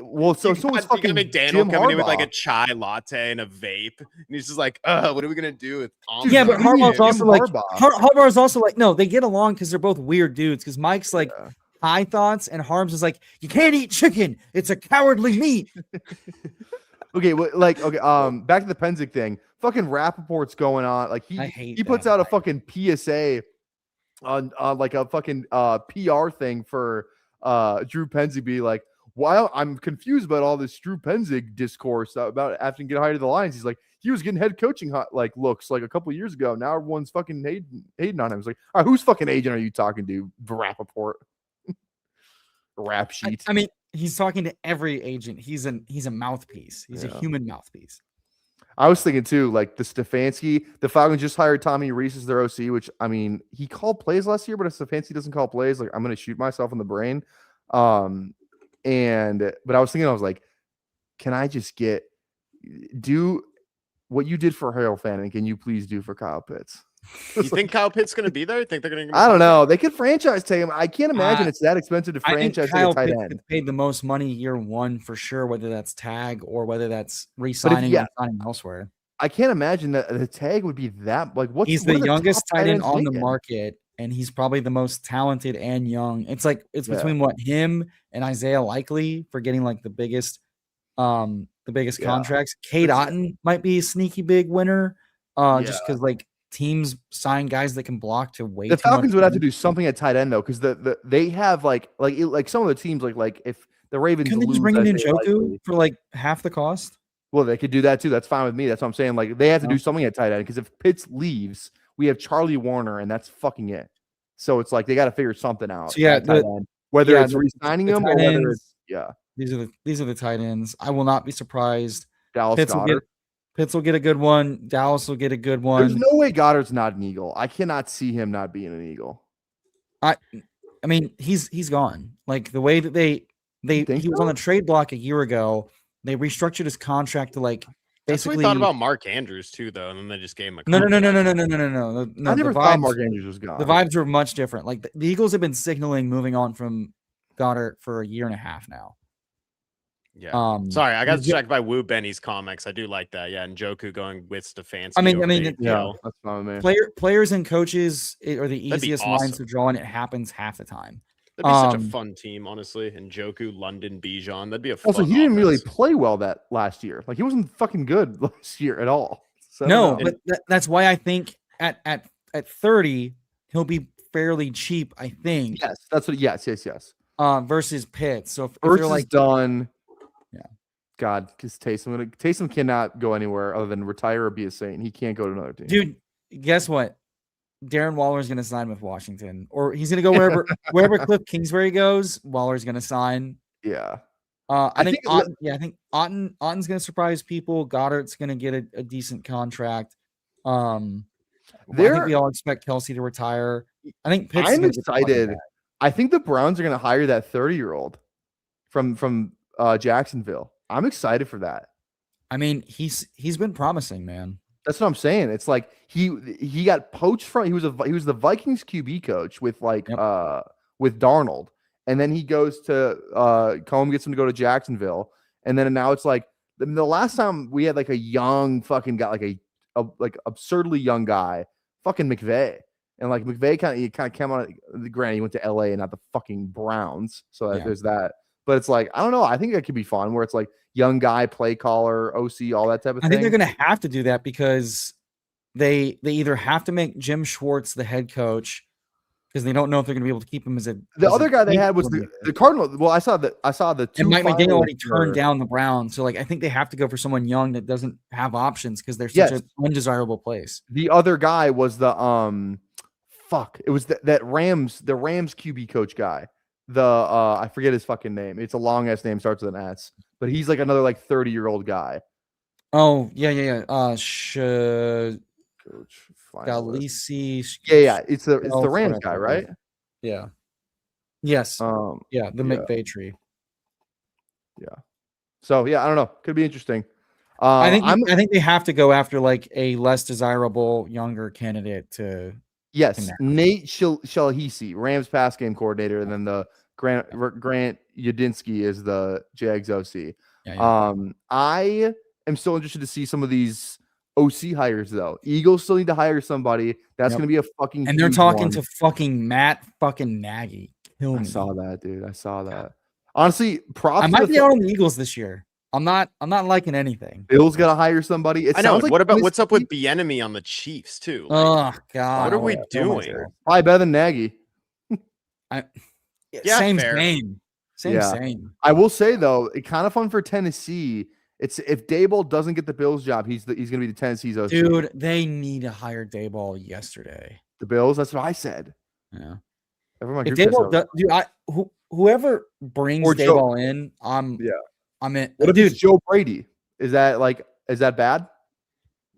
S2: well, so
S1: you
S2: was
S1: got
S2: fucking
S1: McDaniel
S2: Jim
S1: coming in with like a
S2: Harbaugh.
S1: chai latte and a vape, and he's just like, what are we gonna do with
S2: Dude,
S3: Yeah, but
S2: what do you mean,
S3: Harbaugh's
S2: Jim
S3: also like
S2: Harbaugh?
S3: Harbaugh's also like, no, they get along because they're both weird dudes. Because Mike's like
S2: Yeah.
S3: high thoughts, and Harms is like, you can't eat chicken; it's a cowardly meat.
S2: Okay, well, like okay, back to the Penzig thing. Fucking Rappaport's going on. Like
S3: I hate
S2: he puts
S3: that.
S2: out a fucking PSA on like a fucking PR thing for Drew Penzig, be like, while I'm confused about all this Drew Penzig discourse about after getting hired to the Lions, he's like, he was getting head coaching like looks like a couple years ago. Now everyone's fucking hating on him. It's like, all right, whose fucking agent are you talking to, Rappaport? Rap sheet.
S3: I mean, he's talking to every agent. He's a mouthpiece. He's a human mouthpiece.
S2: I was thinking too, like the Stefanski, the Falcons just hired Tommy Reese as their OC, which I mean, he called plays last year, but if Stefanski doesn't call plays, like I'm gonna shoot myself in the brain. But I was thinking, I was like, can I just do what you did for Harold Fanning? Can you please do for Kyle Pitts?
S1: You think Kyle Pitt's gonna be there? You think they're gonna?
S2: I don't know. They could franchise tag him. I can't imagine it's that expensive to
S3: I think
S2: franchise
S3: Kyle
S2: a tight
S3: Pitts
S2: end.
S3: gets paid the most money year one for sure, whether that's tag or whether that's re-signing and signing elsewhere.
S2: I can't imagine that the tag would be that like
S3: He's
S2: what
S3: the
S2: are
S3: youngest
S2: top
S3: tight end
S2: ends
S3: on the
S2: making?
S3: market, and he's probably the most talented and young. It's like between what him and Isaiah Likely for getting like the biggest contracts. Cade Otton might be a sneaky big winner, just because like teams sign guys that can block to way.
S2: The
S3: too much
S2: Falcons would have to
S3: money.
S2: do something at tight end though, because they have like some of the teams like if the Ravens
S3: Couldn't they
S2: lose,
S3: just bring in
S2: Isaiah
S3: Njoku
S2: Likely-
S3: for like half the cost?
S2: well, they could do that too. That's fine with me. That's what I'm saying. Like they have to do something at tight end because if Pitts leaves, we have Charlie Warner, and that's fucking it. So it's like they got to figure something out.
S3: So, yeah,
S2: at tight end. Whether it's re-signing
S3: the
S2: him or
S3: tight
S2: whether
S3: ends,
S2: it's
S3: these are the tight ends. I will not be surprised.
S2: Dallas
S3: Pitts
S2: Goddard.
S3: will get a good one. Dallas will get a good one.
S2: There's no way Goddard's not an Eagle. I cannot see him not being an Eagle.
S3: I mean, he's gone. Like the way that he was on the trade block a year ago. They restructured his contract to like
S1: That's what
S3: basically.
S1: we thought about Mark Andrews too, though, and then they just gave him a
S3: No.
S1: contract.
S3: I
S2: never thought Mark Andrews was gone.
S3: The vibes were much different. Like the Eagles have been signaling moving on from Goddard for a year and a half now.
S1: Yeah. Sorry, I got distracted by Woo Benny's comics. I do like that. Yeah, and Joku going with Stefanski.
S3: I mean,
S2: yeah, that's fine with me.
S3: Players and coaches are the
S1: That'd be
S3: easiest lines
S1: awesome.
S3: to draw, and it happens half the time.
S1: That'd be such a fun team, honestly. And Joku, London, Bijan. That'd be a fun
S2: Also, he didn't really
S1: offense.
S2: play well that last year. Like he wasn't fucking good last year at all. So,
S3: No, but that's why I think at 30 he'll be fairly cheap. I think.
S2: yes, that's what. Yes.
S3: Versus Pitts. So if
S2: Ertz
S3: they're like
S2: is done.
S3: Yeah.
S2: God, because Taysom cannot go anywhere other than retire or be a Saint. He can't go to another team.
S3: dude, guess what? Darren Waller's going to sign with Washington, or he's going to go wherever Cliff Kingsbury goes. Waller's going to sign.
S2: Yeah.
S3: I think Otton's going to surprise people. Goddard's going to get a decent contract. I think we all expect Kelsey to retire. I think Pitts
S2: I'm
S3: is gonna get
S2: excited. I think the Browns are going to hire that 30-year-old from Jacksonville. I'm excited for that.
S3: I mean, he's been promising, man.
S2: That's what I'm saying. It's like he got poached from he was the Vikings QB coach with with Darnold, and then he goes to Cohen gets him to go to Jacksonville, and then now it's like the last time we had like a young fucking guy, like a like absurdly young guy, fucking McVay. And like McVay kind of came on the granted, he went to LA and not the fucking Browns. So there's that. But it's like, I don't know. I think it could be fun where it's like young guy, play caller, OC, all that type of thing.
S3: I think they're going to have to do that because they either have to make Jim Schwartz the head coach because they don't know if they're going to be able to keep him as a.
S2: The other guy they had was the Cardinal. Well, I saw the two.
S3: And Mike McDaniel already turned down the Browns, so like I think they have to go for someone young that doesn't have options because they're such an undesirable place.
S2: The other guy was the it was the Rams QB coach guy. I forget his fucking name. It's a long ass name, starts with an S, but he's like another like 30-year-old guy.
S3: Oh yeah.
S2: Coach
S3: Galisi.
S2: Yeah. It's the Rams guy, right?
S3: Yeah. Yes. The McVay tree.
S2: Yeah. So yeah, I don't know. Could be interesting.
S3: I think they have to go after like a less desirable younger candidate to.
S2: Yes, Nate Shalhisi, Rams pass game coordinator, and then the Grant Yudinsky is the Jags OC.
S3: Yeah.
S2: I am still interested to see some of these OC hires though. Eagles still need to hire somebody. That's going to be a fucking.
S3: And they're talking to fucking Matt fucking Nagy.
S2: I saw that, dude. I saw that. Honestly, props.
S3: I might be out on the Eagles this year. I'm not liking anything.
S2: Bill's got to hire somebody.
S1: I know. Like what's up with Bieniemy on the Chiefs too?
S3: Like, oh God,
S1: what are we doing?
S2: Probably better than Nagy.
S3: Same.
S2: I will say though, it's kind of fun for Tennessee. It's if Daboll doesn't get the Bills job, he's going to be the Tennessee's OC.
S3: Dude, they need to hire Daboll yesterday.
S2: The Bills. That's what I said.
S3: Yeah.
S2: If
S3: Daboll, dude, whoever brings Daboll in, I'm in.
S2: What if it's Joe Brady? Is that bad?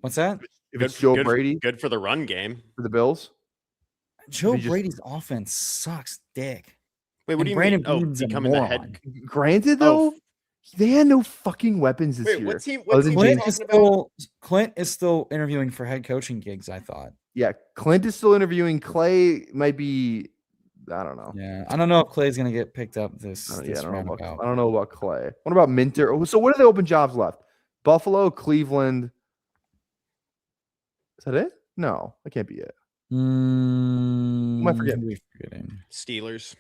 S3: What's that?
S2: If it's Joe Brady,
S1: good for the run game
S2: for the Bills.
S3: Joe Brady's offense sucks dick.
S1: Wait, what do you
S3: mean?
S1: Becoming the head.
S2: Granted, though, they had no fucking weapons this year.
S1: What team
S3: Clint is still interviewing for head coaching gigs. I thought.
S2: Yeah, Clint is still interviewing. Clay might be. I don't know.
S3: Yeah, I don't know if Clay's gonna get picked up this.
S2: I don't know about Clay. What about Minter? So what are the open jobs left? Buffalo, Cleveland. Is that it? No, that can't be it. Who am I forgetting?
S1: Steelers.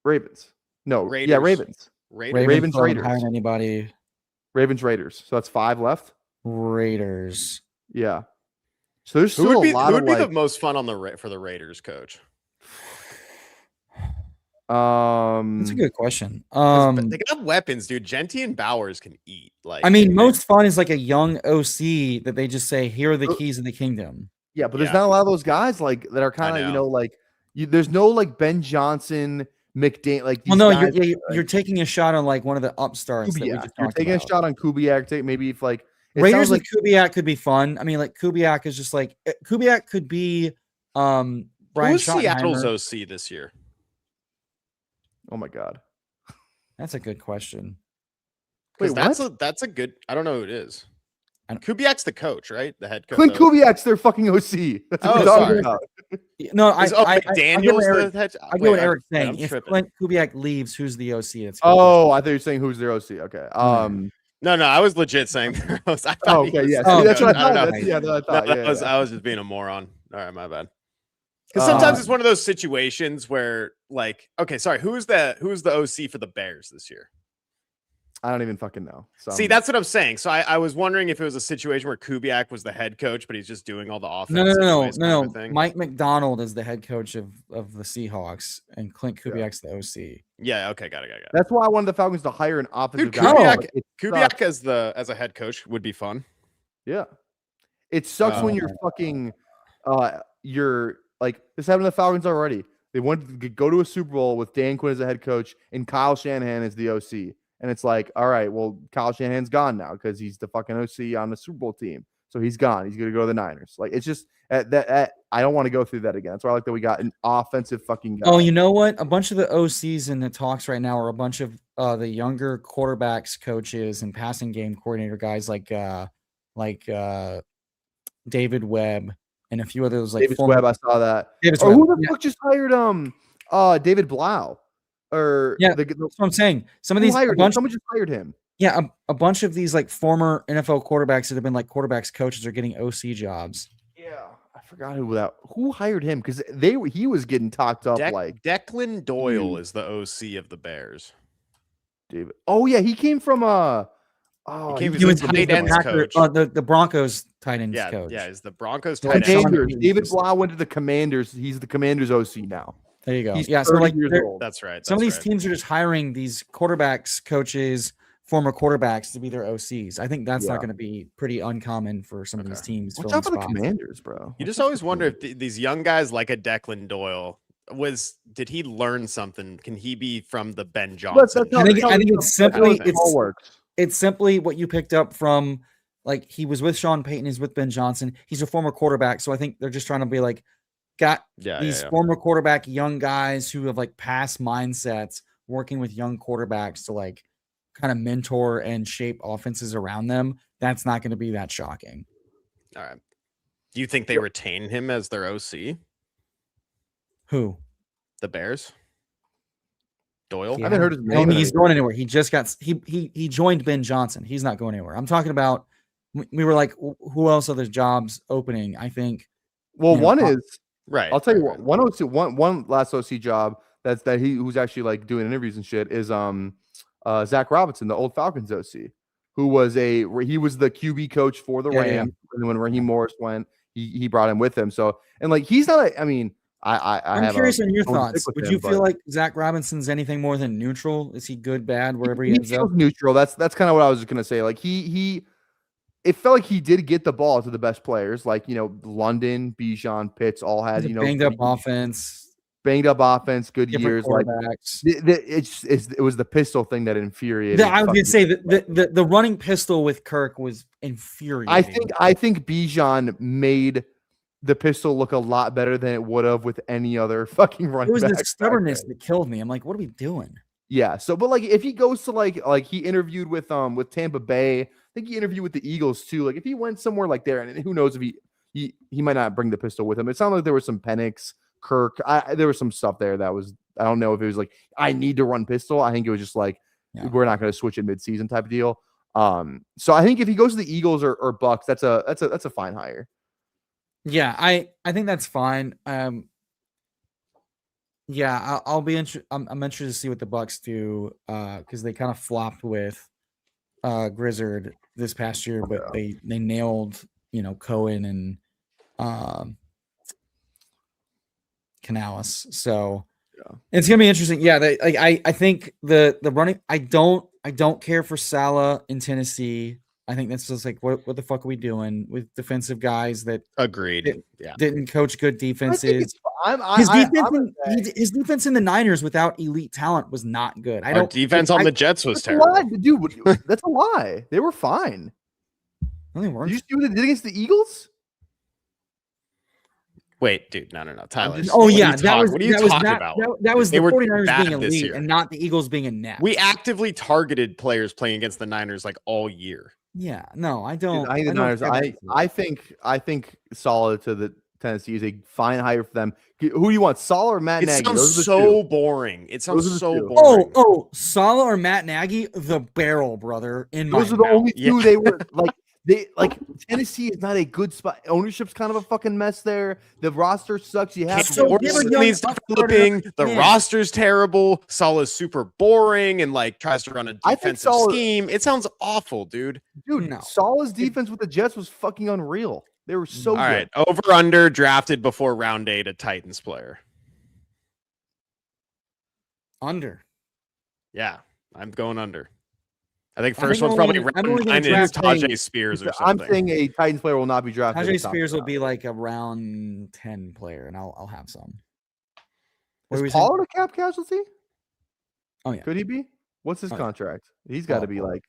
S2: Ravens. No,
S1: Raiders.
S2: Yeah, Ravens.
S3: Raiders.
S2: Raiders.
S3: Anybody?
S2: Ravens. Raiders. So that's 5 left.
S3: Raiders.
S2: Yeah. So there's still a lot
S1: who would be the most fun for the Raiders coach?
S3: That's a good question.
S1: They got weapons, dude. Genty and Bowers can eat. Like,
S3: I mean, most fun is like a young OC that they just say, "Here are the keys of the kingdom."
S2: Yeah, but there's not a lot of those guys like that are kind of there's no like Ben Johnson, McDaniel. Like,
S3: well, no, you're taking a shot on like one of the upstarts. That we just
S2: you're taking a shot on Kubiak. Maybe if like
S3: Raiders with Kubiak could be fun. I mean, like Kubiak is just like Kubiak could be Brian
S1: Seattle's OC this year.
S2: Oh my God,
S3: that's a good question.
S2: Wait,
S1: that's a good. I don't know who it is. Kubiak's the coach, right? The head coach.
S2: Clint Kubiak's their fucking OC. That's what we're talking about.
S3: No,
S1: McDaniel's the head.
S3: I get what Eric's saying. If Clint Kubiak leaves, who's the OC?
S2: I thought you were saying who's their OC. Okay.
S1: No, I was legit saying.
S2: That's what I thought.
S1: I was just being a moron. All right, my bad. Because sometimes it's one of those situations where, like, okay, sorry, who's the OC for the Bears this year?
S2: I don't even fucking know.
S1: See, that's what I'm saying. So I was wondering if it was a situation where Kubiak was the head coach, but he's just doing all the offense.
S3: No. Mike McDonald is the head coach of the Seahawks, and Clint Kubiak's the OC.
S1: Yeah. Okay. Got it.
S2: That's why I wanted the Falcons to hire an offensive
S1: guy. Kubiak as a head coach would be fun.
S2: Yeah. It sucks when you're fucking you're like this happened to the Falcons already. They wanted to go to a Super Bowl with Dan Quinn as the head coach and Kyle Shanahan as the OC. And it's like, all right, well, Kyle Shanahan's gone now because he's the fucking OC on the Super Bowl team. So he's gone. He's going to go to the Niners. Like, it's just that I don't want to go through that again. That's why I like that we got an offensive fucking guy.
S3: Oh, you know what? A bunch of the OCs in the talks right now are a bunch of the younger quarterbacks, coaches, and passing game coordinator guys like David Webb and a few others. Like
S2: David Webb, I saw that. Who the fuck just hired David Blau? or
S3: Yeah,
S2: the
S3: that's what I'm saying. Some of
S2: who
S3: these,
S2: hired him? Someone just hired him.
S3: yeah, a bunch of these like former NFL quarterbacks that have been like quarterbacks coaches are getting OC jobs.
S2: Yeah, I forgot who hired him because he was getting talked up like
S1: Declan Doyle
S2: huge.
S1: is the OC of the Bears.
S2: David. Oh yeah, he came from
S1: He
S3: He was
S1: the tight ends coach.
S3: the Broncos tight ends
S1: Yeah,
S3: coach.
S1: yeah, he's the Broncos
S3: Like
S1: tight
S3: Sean
S1: ends.
S2: Commanders.
S3: Payton.
S2: David Blau went to the Commanders. He's the Commanders OC now.
S3: There you go.
S2: He's
S3: Yeah, so
S2: 30
S3: like
S2: years old.
S1: That's right.
S3: some of these
S1: right.
S3: teams are just hiring these quarterbacks, coaches, former quarterbacks to be their OCs. I think that's not going to be pretty uncommon for some of these teams.
S2: Watch
S3: filling
S2: out for the
S3: spots.
S2: Commanders, bro.
S1: You just always wonder if these young guys like a Declan Doyle did he learn something? Can he be from the Ben Johnson?
S3: I think it's simply
S2: works.
S3: It's simply what you picked up from, like, he was with Sean Payton, he's with Ben Johnson. He's a former quarterback, so I think they're just trying to be like, got these former quarterback young guys who have like past mindsets working with young quarterbacks to like kind of mentor and shape offenses around them. That's not going to be that shocking.
S1: All right. Do you think they retain him as their OC?
S3: Who?
S1: The Bears? Doyle?
S3: Yeah.
S2: I haven't heard his
S3: I
S2: name.
S3: don't think he's going anywhere. He just got he joined Ben Johnson. He's not going anywhere. I'm talking about, we were like, who else are there jobs opening? I think.
S2: Well, one is
S1: right.
S2: I'll tell you what. One last OC job who's actually like doing interviews and shit is Zach Robinson, the old Falcons OC, he was the QB coach for the Rams, and when Raheem Morris went, he brought him with him. So and like he's not. I mean, I'm
S3: curious on your thoughts. Would you feel like Zach Robinson's anything more than neutral? Is he good, bad, wherever he ends up?
S2: Neutral. That's kind of what I was gonna say. Like it felt like he did get the ball to the best players, like London, Bijan, Pitts, all had
S3: banged up offense,
S2: good years. Like it was the pistol thing that infuriated.
S3: I was gonna say the running pistol with Kirk was infuriating.
S2: I think Bijan made the pistol look a lot better than it would have with any other fucking running.
S3: It was the stubbornness that killed me. I'm like, what are we doing?
S2: Yeah. So, but like, if he goes to like he interviewed with Tampa Bay, I think he interviewed with the Eagles too. Like, if he went somewhere like there, and who knows if he might not bring the pistol with him. It sounded like there was some Penix, Kirk. There was some stuff there that was, I don't know if it was like I need to run pistol. I think it was just like we're not going to switch in midseason type of deal. So I think if he goes to the Eagles or Bucks, that's a fine hire.
S3: Yeah, I think that's fine. Yeah, I'll be interested. I'm interested to see what the Bucks do because they kind of flopped with Grizzard this past year, but they nailed Cohen and Canales. So it's gonna be interesting. Yeah, I think the running. I don't care for Salah in Tennessee. I think that's just like, what the fuck are we doing with defensive guys that didn't coach good defenses? His defense in the Niners without elite talent was not good.
S1: Our defense on the Jets was terrible.
S2: Dude, that's a lie. They were fine.
S3: No, they weren't.
S2: Did you see what they did against the Eagles?
S1: Wait, dude, no. Tyler.
S3: What are you talking
S1: about?
S3: That was the 49ers being elite and not the Eagles being a net.
S1: We actively targeted players playing against the Niners like all year.
S3: Yeah, no, I don't.
S2: I think Salah to the Tennessee is a fine hire for them. Who do you want, Salah or Matt Nagy?
S1: It sounds so boring. It sounds so boring.
S3: Oh, Salah or Matt Nagy, the barrel, brother.
S2: Those are the only two they were like. Tennessee is not a good spot. Ownership's kind of a fucking mess there. The roster sucks. You have
S1: needs developing. The roster's terrible. Salah's super boring and like tries to run a defensive scheme. It sounds awful, dude.
S2: No. Salah's defense with the Jets was fucking unreal. They were so good.
S1: All right, over under drafted before round 8 a Titans player.
S3: Under.
S1: Yeah, I'm going under. I think first one's probably round 9 is Tajay Spears or something.
S2: I'm saying a Titans player will not be drafted.
S3: Tajay Spears will be like a round 10 player, and I'll have some.
S2: Is Pollard a cap casualty?
S3: Oh yeah.
S2: Could he be? What's his contract? He's got to be like,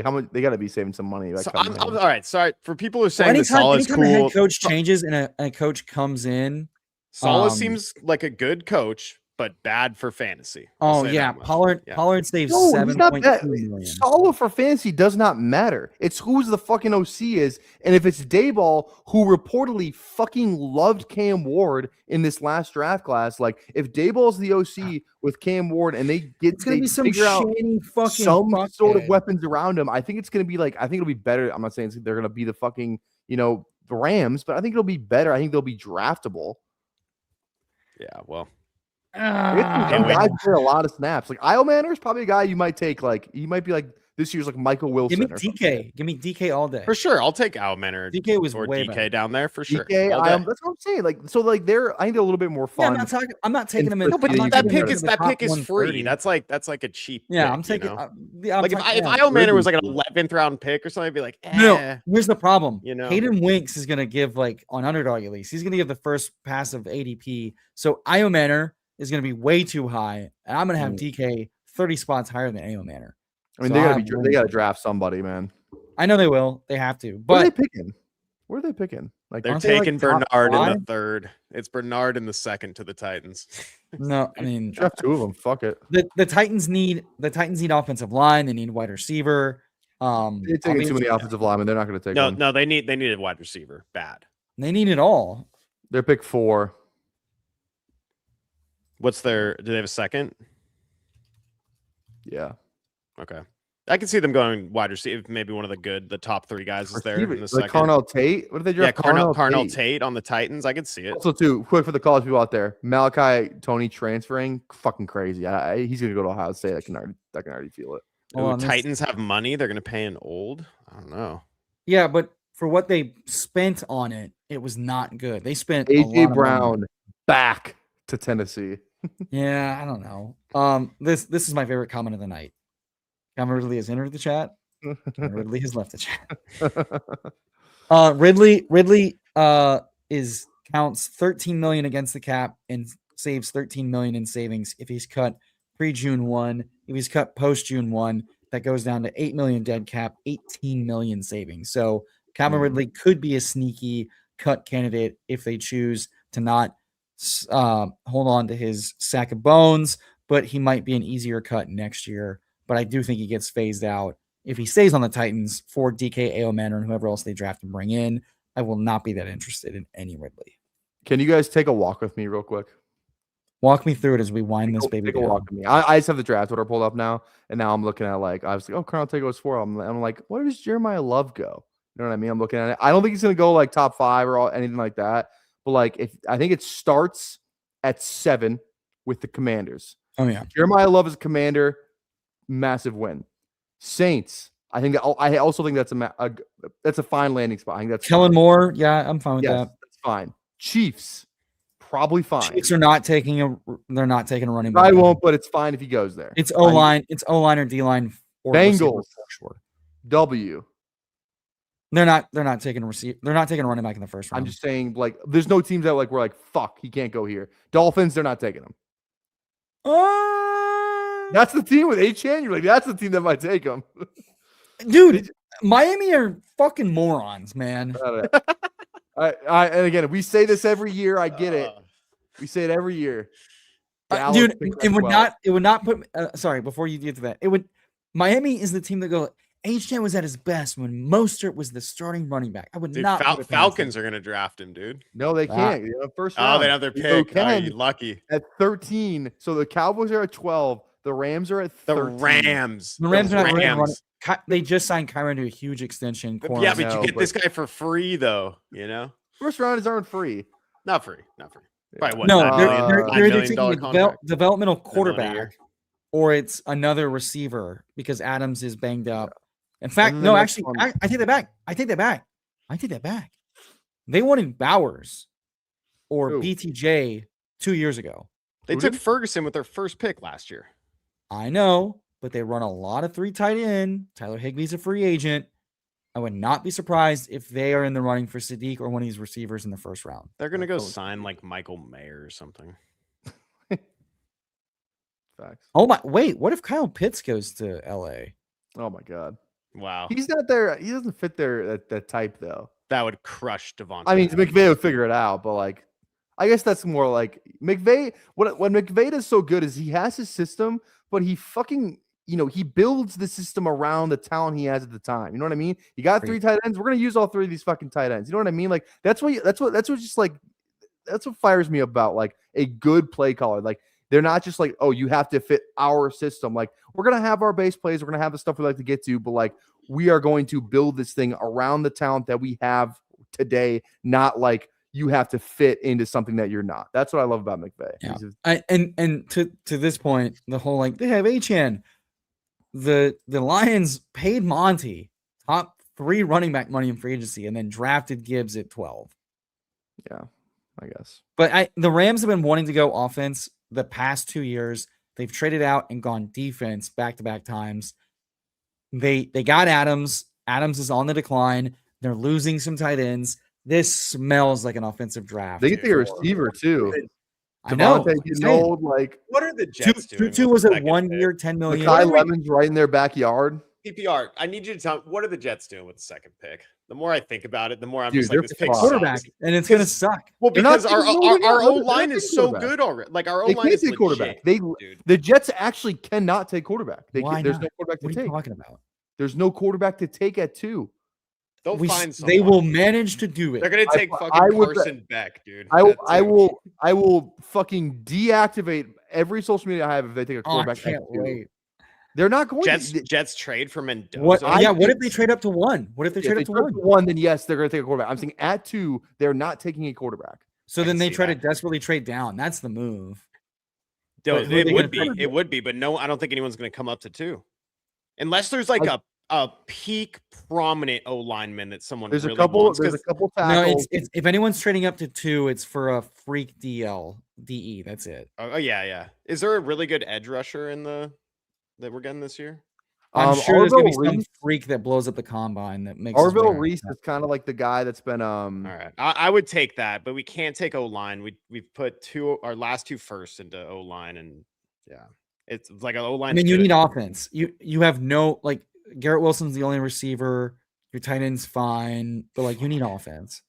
S2: how much? They got to be saving some money.
S1: I'm all right. Sorry for people who are saying that Salah's cool.
S3: A head coach changes and a coach comes in.
S1: Salah seems like a good coach. but bad for fantasy. I'll
S3: Oh
S1: say
S3: yeah,
S1: that much.
S3: Pollard.
S1: Yeah.
S3: Pollard saves
S2: No, he's not
S3: 7.2
S2: bad.
S3: million.
S2: Solid for fantasy does not matter. It's who's the fucking OC is, and if it's Dayball, who reportedly fucking loved Cam Ward in this last draft class, like if Dayball's the OC with Cam Ward, and
S3: It's gonna be some
S2: figure out
S3: shady fucking
S2: some sort of
S3: fuckhead.
S2: weapons around him, I think it's gonna be like I think it'll be better. I'm not saying they're gonna be the fucking the Rams, but I think it'll be better. I think they'll be draftable.
S1: Yeah, well,
S2: Some guys play a lot of snaps. Like Io Manor is probably a guy you might take. Like he might be like this year's like Michael Wilson.
S3: Give me
S2: or
S3: DK.
S2: something.
S3: Give me DK all day.
S1: for sure. I'll take Alman
S3: DK was
S1: or
S3: way
S1: DK
S3: better.
S1: down there for sure.
S2: DK,
S1: all day.
S2: that's what I'm saying. Like so, like I think they're a little bit more
S3: Yeah,
S2: fun.
S3: I'm not taking him in.
S1: No, but
S3: I'm not
S1: that
S3: taking him
S1: pick
S3: in
S1: is
S3: the
S1: that
S3: top
S1: pick is free.
S3: 130.
S1: That's like a cheap.
S3: Yeah,
S1: pick,
S3: I'm taking.
S1: You know?
S3: I'm
S1: If
S3: taking
S1: Io Manor was like an 11th round pick or something, I'd be like,
S3: No, here's the problem.
S1: Hayden
S3: Winks is going to give on underdog at least. He's going to give the first pass of ADP. So Io Manor is going to be way too high, and I'm going to have DK 30 spots higher than Io Manor.
S2: I mean, they gotta draft somebody, man.
S3: I know they will. They have to.
S2: What are they
S3: But
S2: picking? Where are they picking? Like
S1: they're
S3: aren't they,
S1: taking
S3: like, top
S1: Bernard in
S3: five?
S1: the third. It's Bernard in the second to the Titans.
S3: no, I mean
S2: draft two of them. Fuck it.
S3: the Titans need offensive line. They need wide receiver.
S2: They're taking too many offensive linemen. They're not going to take them.
S1: No, they need a wide receiver bad.
S3: They need it all.
S2: They're pick 4.
S1: What's do they have a second?
S2: Yeah.
S1: Okay. I can see them going wide receiver. Maybe one of the top 3 guys is there in the
S2: Like
S1: second.
S2: Carnell Tate. What did they draft?
S1: Carnell Tate on the Titans. I could see it.
S2: Also, too quick for the college people out there. Malachi Tony transferring, fucking crazy. He's gonna go to Ohio State. I can already feel it.
S1: Ooh, Titans have money. They're gonna pay an old. I don't know.
S3: Yeah, but for what they spent on it, it was not good. They spent
S2: AJ Brown back to Tennessee.
S3: Yeah, I don't know. This is my favorite comment of the night. Cameron Ridley has entered the chat. Ridley has left the chat. Ridley counts 13 million against the cap and saves 13 million in savings if he's cut pre-June 1. If he's cut post-June 1, that goes down to 8 million dead cap, 18 million savings. So Cameron Ridley could be a sneaky cut candidate if they choose to not hold on to his sack of bones, but he might be an easier cut next year. But I do think he gets phased out if he stays on the Titans for DK, Io Manor, and whoever else they draft and bring in. I will not be that interested in any Ridley.
S2: Can you guys take a walk with me real quick?
S3: Walk me through it as we wind this baby
S2: down.
S3: down.
S2: Walk with me. I just have the draft order pulled up now, and now I'm looking at I was like, oh, Carnell Tate goes 4. I'm like, where does Jeremiah Love go? You know what I mean? I'm looking at it. I don't think he's gonna go like top 5 or anything like that. But I think it starts at 7 with the Commanders.
S3: Oh yeah,
S2: Jeremiah Love is a Commander. Massive win. Saints. I also think that's a fine landing spot. I think that's
S3: Kellen Moore. Yeah, I'm fine with that.
S2: That's fine. Chiefs. Probably fine.
S3: Chiefs are not taking a running back.
S2: I won't, but it's fine if he goes there.
S3: It's O-line. It's O-line or D-line.
S2: Bengals. W.
S3: They're not taking a receiver. They're not taking a running back in the first round.
S2: I'm just saying, there's no teams that we're like, fuck, he can't go here. Dolphins, they're not taking him. That's the team with H-Chan. You're like, that's the team that might take him.
S3: Dude, Miami are fucking morons, man.
S2: And again, we say this every year. I get it. We say it every year.
S3: Dude, it would not put sorry, before you get to that. Miami is the team that go H-Chan was at his best when Mostert was the starting running back. I would not.
S1: Falcons are going to draft him, dude.
S2: No, they can't. First round.
S1: Oh, they have their pick. Oh, you lucky.
S2: At 13. So the Cowboys are at 12. The Rams are at 13.
S1: The Rams
S3: are not running. They just signed Kyron to a huge extension.
S1: Yeah, but you get this guy for free, though.
S2: First rounders aren't free.
S1: Not free. Probably what?
S3: No, they're either taking
S1: a
S3: developmental quarterback or it's another receiver because Adams is banged up. In fact, no, actually, I take that back. They wanted Bowers or BTJ 2 years ago.
S1: They took Ferguson with their first pick last year.
S3: I know, but they run a lot of 3 tight end. Tyler Higbee's a free agent. I would not be surprised if they are in the running for Sadiq or one of these receivers in the first round.
S1: They're going to go sign Michael Mayer or something.
S2: Facts.
S3: Oh my, wait, what if Kyle Pitts goes to LA?
S2: Oh my God.
S1: Wow.
S2: He's not there. He doesn't fit there that type though.
S1: That would crush Devontae.
S2: I mean, McVay would figure it out, but I guess that's more like McVay. What McVay does so good is he has his system, but he fucking he builds the system around the talent he has at the time. You know what I mean? You got 3 tight ends. We're gonna use all 3 of these fucking tight ends. You know what I mean? Like that's what just like that's what fires me about like a good play caller. Like they're not just like, oh, you have to fit our system. Like we're gonna have our base plays, we're gonna have the stuff we like to get to, but like we are going to build this thing around the talent that we have today, not like you have to fit into something that you're not. That's what I love about McVay.
S3: Yeah. And to this point, the whole like they have Achane. The Lions paid Monty top 3 running back money in free agency and then drafted Gibbs at 12.
S2: Yeah, I guess.
S3: But the Rams have been wanting to go offense the past 2 years. They've traded out and gone defense back-to-back times. They got Adams. Adams is on the decline. They're losing some tight ends. This smells like an offensive draft.
S2: They get the receiver too.
S3: I know.
S2: Getting old, like
S1: what are the Jets doing?
S3: Tutu was a 1-year, $10 million.
S2: Kai Lemon's right in their backyard.
S1: PPR. I need you to tell me, what are the Jets doing with the second pick? The more I think about it, the more I'm
S2: Dude,
S1: just like, this pick
S3: quarterback, and it's gonna suck.
S1: Well, because our O line is so good already. Like our O line is legit,
S2: quarterback.
S1: Dude.
S2: The Jets actually cannot take quarterback.
S3: Why
S2: there's
S3: not?
S2: no quarterback to
S3: What are
S2: take.
S3: you talking about?
S2: There's no quarterback to take at 2.
S1: They'll find someone.
S3: They will manage to do it.
S1: They're gonna take Carson Beck, dude.
S2: I will fucking deactivate every social media I have if they take a quarterback.
S3: I can't wait.
S2: They're not going
S1: Jets trade for Mendoza.
S3: What if they trade up to 1? What if they trade up to
S2: 1? Then yes, they're going to take a quarterback. I'm saying at 2, they're not taking a quarterback.
S3: So then they try to desperately trade down. That's the move.
S1: It would be, but no, I don't think anyone's going to come up to 2, unless there's like a peak prominent O lineman that someone.
S2: There's
S1: really
S2: a couple.
S1: wants,
S2: there's a couple tackles.
S3: No, it's if anyone's trading up to 2, it's for a freak DE. That's it.
S1: Oh yeah. Is there a really good edge rusher in that we're getting this year?
S3: I'm sure there's gonna be some freak that blows up the combine that makes.
S2: Orville Reese is kind of like the guy that's been. All
S1: right, I would take that, but we can't take O line. We've put our last 2 firsts into O line, and yeah, it's like an O line.
S3: I mean, you need offense. You have no like Garrett Wilson's the only receiver. Your tight end's fine, but like you need offense.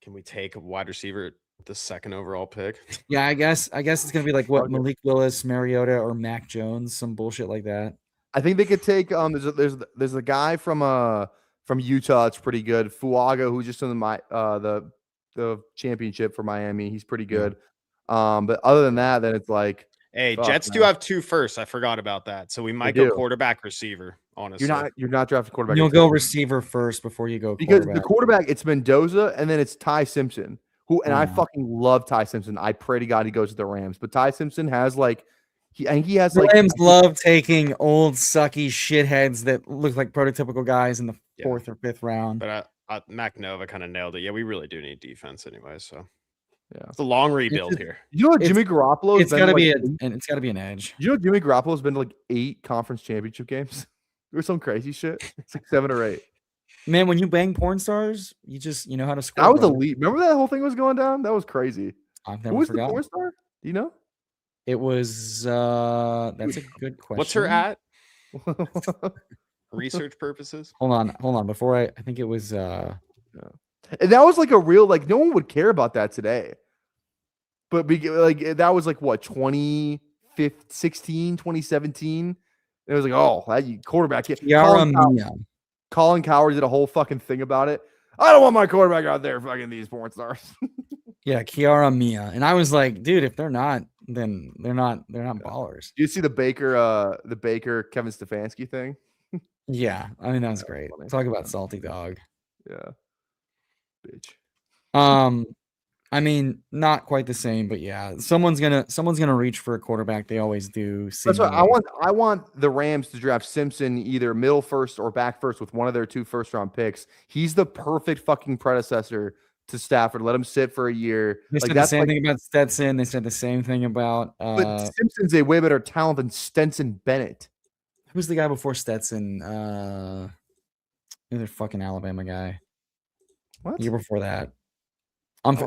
S1: Can we take a wide receiver the 2nd overall pick?
S3: Yeah, I guess it's gonna be like what Malik Willis, Mariota, or Mac Jones, some bullshit like that.
S2: I think they could take there's a guy from Utah that's pretty good, Fuaga, who's just in the championship for Miami. He's pretty good. But other than that, then it's like,
S1: hey, Jets do have 2 firsts. I forgot about that, so we might go quarterback receiver. Honestly,
S2: you're not drafting quarterback.
S3: You'll go receiver first before you go
S2: because the quarterback it's Mendoza and then it's Ty Simpson. I fucking love Ty Simpson. I pray to God he goes to the Rams. But Ty Simpson has like
S3: the Rams love taking old sucky shitheads that look like prototypical guys in the 4th or 5th round.
S1: But Mac Nova kind of nailed it. Yeah, we really do need defense anyway. So yeah, it's a long rebuild here.
S2: You know what Jimmy Garoppolo?
S3: It's got to be it's got to be an edge.
S2: You know Jimmy Garoppolo's been to like 8 conference championship games. There's some crazy shit. It's like 7 or 8.
S3: Man, when you bang porn stars, you know how to score.
S2: I was elite. Remember that whole thing was going down? That was crazy.
S3: I've never
S2: Who was
S3: forgotten.
S2: the porn star? Do you know?
S3: It was that's a good question.
S1: What's her at? Research purposes.
S3: Hold on. Before I think it was
S2: and that was like a real like no one would care about that today. But like that was like what 2016, 2017. It was like, oh, that quarterback. Colin Coward did a whole fucking thing about it. I don't want my quarterback out there fucking these porn stars.
S3: Yeah, Kiara Mia. And I was like, dude, if they're not, then they're not ballers.
S2: You see the Baker Kevin Stefanski thing?
S3: Yeah, I mean that was great. Talk about salty dog.
S2: Yeah. Bitch.
S3: I mean, not quite the same, but yeah, someone's gonna reach for a quarterback. They always do.
S2: That's what I want the Rams to draft Simpson either middle first or back first with one of their 2 first-round picks. He's the perfect fucking predecessor to Stafford. Let him sit for a year.
S3: They said the same thing about Stetson. They said the same thing about.
S2: But Simpson's a way better talent than Stenson Bennett.
S3: Who's the guy before Stetson? The fucking Alabama guy.
S2: What?
S3: Year before that.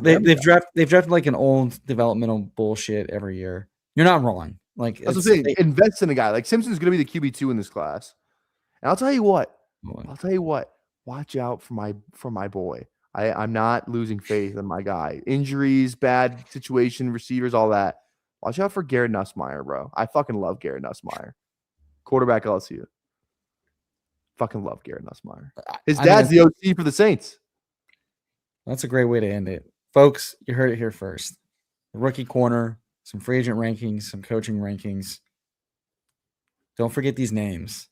S3: They've drafted like an old developmental bullshit every year. You're not wrong. Like
S2: that's what I'm saying. Invest in a guy like Simpson's going to be the QB2 in this class. And I'll tell you what. Watch out for my boy. I'm not losing faith in my guy. Injuries, bad situation, receivers, all that. Watch out for Garrett Nussmeier, bro. I fucking love Garrett Nussmeier. Quarterback LSU. Fucking love Garrett Nussmeier. His
S3: I think
S2: dad's the OC for the Saints.
S3: that's a great way to end it. Folks, you heard it here first. The rookie corner, some free agent rankings, some coaching rankings. Don't forget these names.